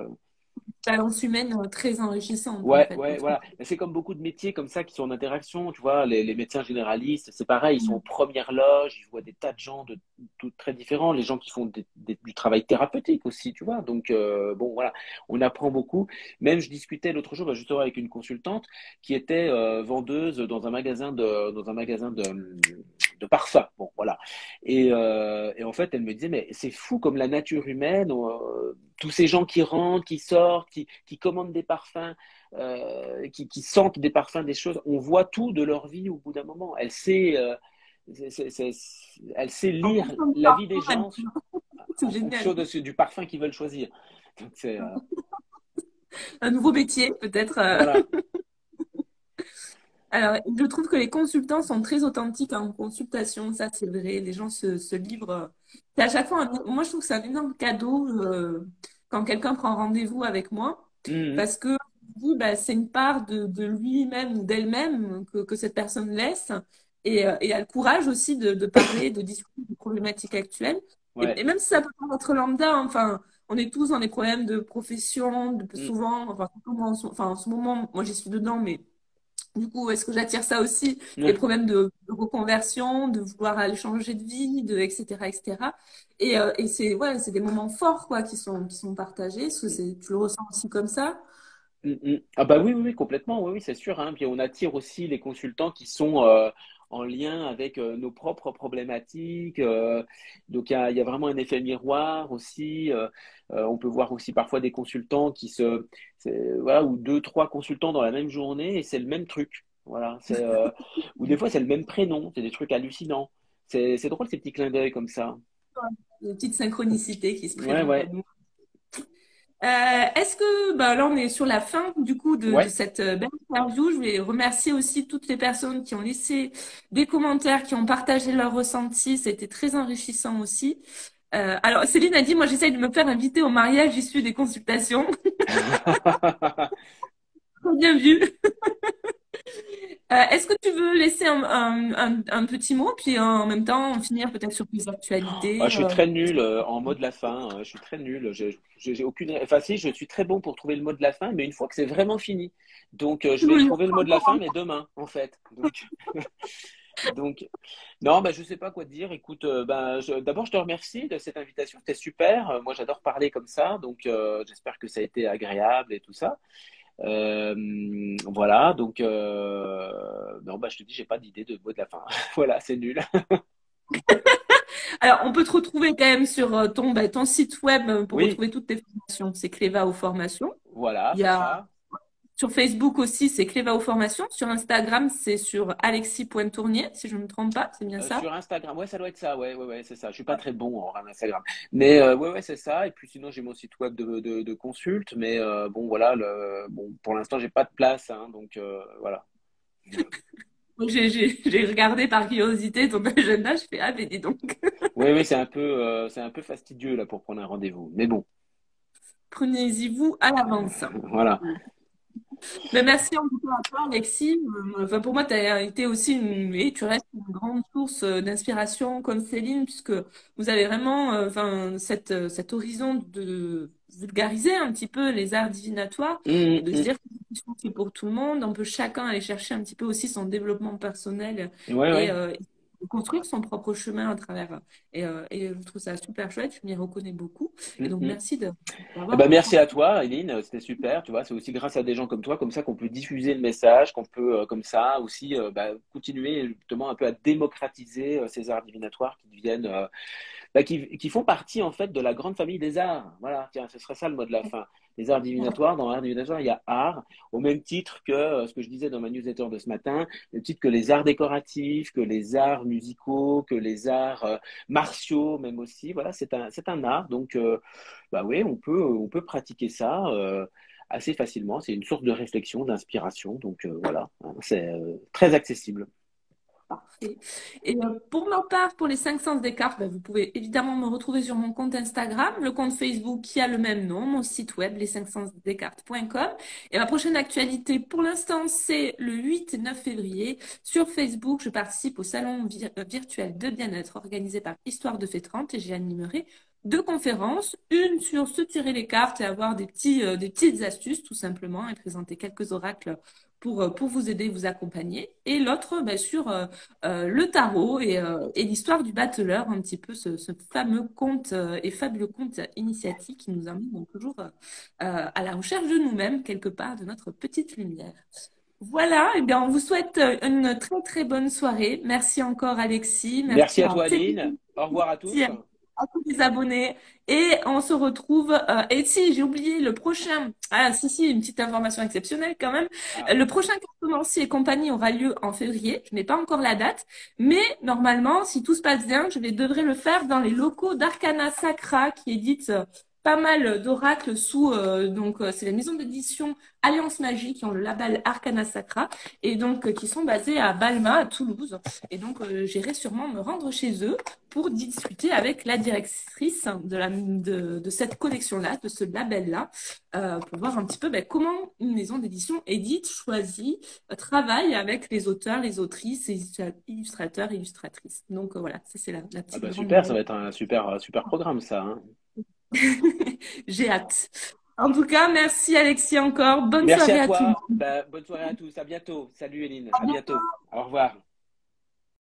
S1: Balance humaine très enrichissante en
S2: ouais,
S1: fait.
S2: ouais, voilà. Mais c'est comme beaucoup de métiers comme ça qui sont en interaction. Tu vois, les médecins généralistes, c'est pareil, ils sont en première loge, ils voient des tas de gens très différents. Les gens qui font du travail thérapeutique aussi, tu vois. Donc, bon, voilà, on apprend beaucoup. Même, je discutais l'autre jour, bah, justement, avec une consultante qui était vendeuse dans un magasin de parfums. Bon, voilà. Et en fait, elle me disait, mais c'est fou comme la nature humaine, tous ces gens qui rentrent, qui sortent, qui commandent des parfums qui sentent des parfums, des choses. On voit tout de leur vie au bout d'un moment. Elle sait
S1: En
S2: lire
S1: fonction du
S2: la vie des
S1: parcours,
S2: gens
S1: c'est
S2: en
S1: génial.
S2: fonction du parfum qu'ils veulent choisir. Donc
S1: Un nouveau métier peut-être.
S2: voilà.
S1: Alors, je trouve que les consultants sont très authentiques en consultation, ça c'est vrai. Les gens se livrent. C'est à chaque fois, moi je trouve que c'est un énorme cadeau quand quelqu'un prend rendez-vous avec moi,
S2: Mhm.
S1: parce que je me dis, bah, c'est une part de lui-même ou d'elle-même que cette personne laisse, et a le courage aussi de parler, de discuter des problématiques actuelles. Et
S2: Ouais.
S1: même si ça peut paraître lambda, hein, enfin, on est tous dans des problèmes de profession,
S2: Mhm.
S1: souvent, enfin, surtout moi, enfin, en ce moment, moi j'y suis dedans, mais. Du coup, est-ce que j'attire ça aussi? Des
S2: Ouais.
S1: problèmes de reconversion, de vouloir aller changer de vie, etc., etc. Et c'est ouais, c'est des moments forts quoi qui sont partagés. Est-ce que tu le ressens aussi comme ça?
S2: Mhm. Ah bah oui, oui, oui, complètement, oui, oui, c'est sûr, hein. Puis on attire aussi les consultants qui sont en lien avec nos propres problématiques. Donc il y a vraiment un effet miroir aussi. On peut voir aussi parfois des consultants voilà, ou deux, trois consultants dans la même journée et c'est le même truc. Voilà, ou des fois c'est le même prénom. C'est des trucs hallucinants. C'est drôle ces petits clins d'œil comme ça.
S1: Des petites synchronicités qui se
S2: Ouais,
S1: présentent à
S2: ouais,
S1: nous. Est-ce que bah, là on est sur la fin du coup de
S2: ouais.
S1: cette belle interview. Je voulais remercier aussi toutes les personnes qui ont laissé des commentaires, qui ont partagé leurs ressentis. C'était très enrichissant aussi. Alors Céline a dit, moi j'essaye de me faire inviter au mariage issu des consultations. Très bien vu. Est-ce que tu veux laisser un petit mot, puis en même temps finir peut-être sur tes
S2: Ah,
S1: actualités
S2: je suis très nul en mot de la fin. Je suis très nul. J'ai aucune. Enfin, si, je suis très bon pour trouver le mot de la fin, mais une fois que c'est vraiment fini. Donc, je
S1: tu
S2: vais
S1: veux
S2: trouver le mot de la fin, mais demain, en fait. Donc, non, bah, je sais pas quoi te dire. Écoute, d'abord, je te remercie de cette invitation. C'était super. Moi, j'adore parler comme ça, donc j'espère que ça a été agréable et tout ça. Voilà. Donc, non, bah, je te dis, j'ai pas d'idée de mot de la fin. Voilà, c'est nul.
S1: Alors, on peut te retrouver quand même sur ton site web pour
S2: Oui,
S1: retrouver toutes tes formations. C'est Cléva aux formations.
S2: voilà,
S1: Il y
S2: c'est
S1: a
S2: ça.
S1: sur Facebook aussi, c'est Cléva aux formations. Sur Instagram, c'est sur alexis.tournier, si je ne me trompe pas. C'est bien ça?
S2: Sur Instagram, ouais, ça doit être ça, ouais, ouais, ouais, c'est ça. Je suis pas très bon en Instagram, mais ouais, ouais, c'est ça. Et puis sinon, j'ai mon site web de consulte, mais bon, voilà, bon, pour l'instant, j'ai pas de place, hein, donc voilà.
S1: Donc, j'ai regardé par curiosité ton agenda, je fais, ah, mais dis donc,
S2: Oui, oui, c'est un peu fastidieux là pour prendre un rendez-vous. Mais bon,
S1: prenez-y vous à l'avance.
S2: voilà.
S1: Mais merci en tout cas à toi, Alexis. Enfin, pour moi, tu as été aussi et tu restes une grande source d'inspiration comme Céline, puisque vous avez vraiment enfin, cet horizon de vulgariser un petit peu les arts divinatoires et de se dire que c'est pour tout le monde. On peut chacun aller chercher un petit peu aussi son développement personnel
S2: Ouais,
S1: et,
S2: ouais.
S1: construire son propre chemin à travers. Et je trouve ça super chouette, je m'y reconnais beaucoup. Et
S2: Mm,
S1: donc,
S2: mm.
S1: merci
S2: Eh
S1: d'avoir
S2: ben, merci
S1: partagé.
S2: à toi, Eileen, c'était super. Tu vois, c'est aussi grâce à des gens comme toi, comme ça, qu'on peut diffuser le message, qu'on peut, comme ça, aussi bah, continuer justement un peu à démocratiser ces arts divinatoires qui deviennent, bah, qui font partie en fait de la grande famille des arts. Voilà, tiens, ce serait ça le mot de la fin. Les arts divinatoires, dans l'art divinatoire, il y a art, au même titre que ce que je disais dans ma newsletter de ce matin, le titre que les arts décoratifs, que les arts musicaux, que les arts martiaux, même aussi. Voilà, c'est un art. Donc, bah oui, on peut pratiquer ça assez facilement. C'est une source de réflexion, d'inspiration. Donc voilà, hein, c'est très accessible.
S1: Parfait. Et pour ma part, pour les 5 sens des cartes, ben, vous pouvez évidemment me retrouver sur mon compte Instagram, le compte Facebook qui a le même nom, mon site web, les5sensdescartes.com. Et ma prochaine actualité, pour l'instant, c'est le 8 et 9 février. Sur Facebook, je participe au salon virtuel de bien-être organisé par Histoire de Fait 30 et j'y animerai deux conférences, une sur se tirer les cartes et avoir des petites astuces tout simplement et présenter quelques oracles pour vous aider, vous accompagner. Et l'autre ben, sur le tarot et l'histoire du battleur, un petit peu ce fameux conte et fabuleux conte initiatique qui nous amène donc toujours à la recherche de nous-mêmes, quelque part, de notre petite lumière. Voilà, et bien on vous souhaite une très très bonne soirée. Merci encore Alexis,
S2: Merci
S1: merci
S2: à
S1: à
S2: toi, Aline.
S1: Céline,
S2: Au revoir à
S1: merci
S2: tous.
S1: à tous les abonnés. Et on se retrouve. Et si, j'ai oublié le prochain. Ah, si, si, une petite information exceptionnelle quand même.
S2: Ah,
S1: Le prochain Cartomancie et compagnie aura lieu en février. Je n'ai pas encore la date. Mais normalement, si tout se passe bien, devrais le faire dans les locaux d'Arcana Sacra qui édite pas mal d'oracles sous. C'est la maison d'édition Alliance Magie qui ont le label Arcana Sacra et donc qui sont basés à Balma, à Toulouse. Et donc, j'irai sûrement me rendre chez eux pour discuter avec la directrice de cette collection-là, de ce label-là, pour voir un petit peu ben, comment une maison d'édition édite, choisit, travaille avec les auteurs, les autrices, les illustrateurs, illustratrices. Donc voilà, ça c'est la
S2: ah
S1: petite
S2: bah
S1: grande
S2: super, ça
S1: nouvelle.
S2: va être un super, super programme, ça, hein.
S1: J'ai hâte. En tout cas, merci Alexis encore. Bonne
S2: Merci à
S1: soirée à tout le
S2: toi.
S1: monde.
S2: Bah, bonne soirée à tous. À bientôt. Salut, Eline.
S1: À
S2: À
S1: bientôt.
S2: bientôt. Au revoir.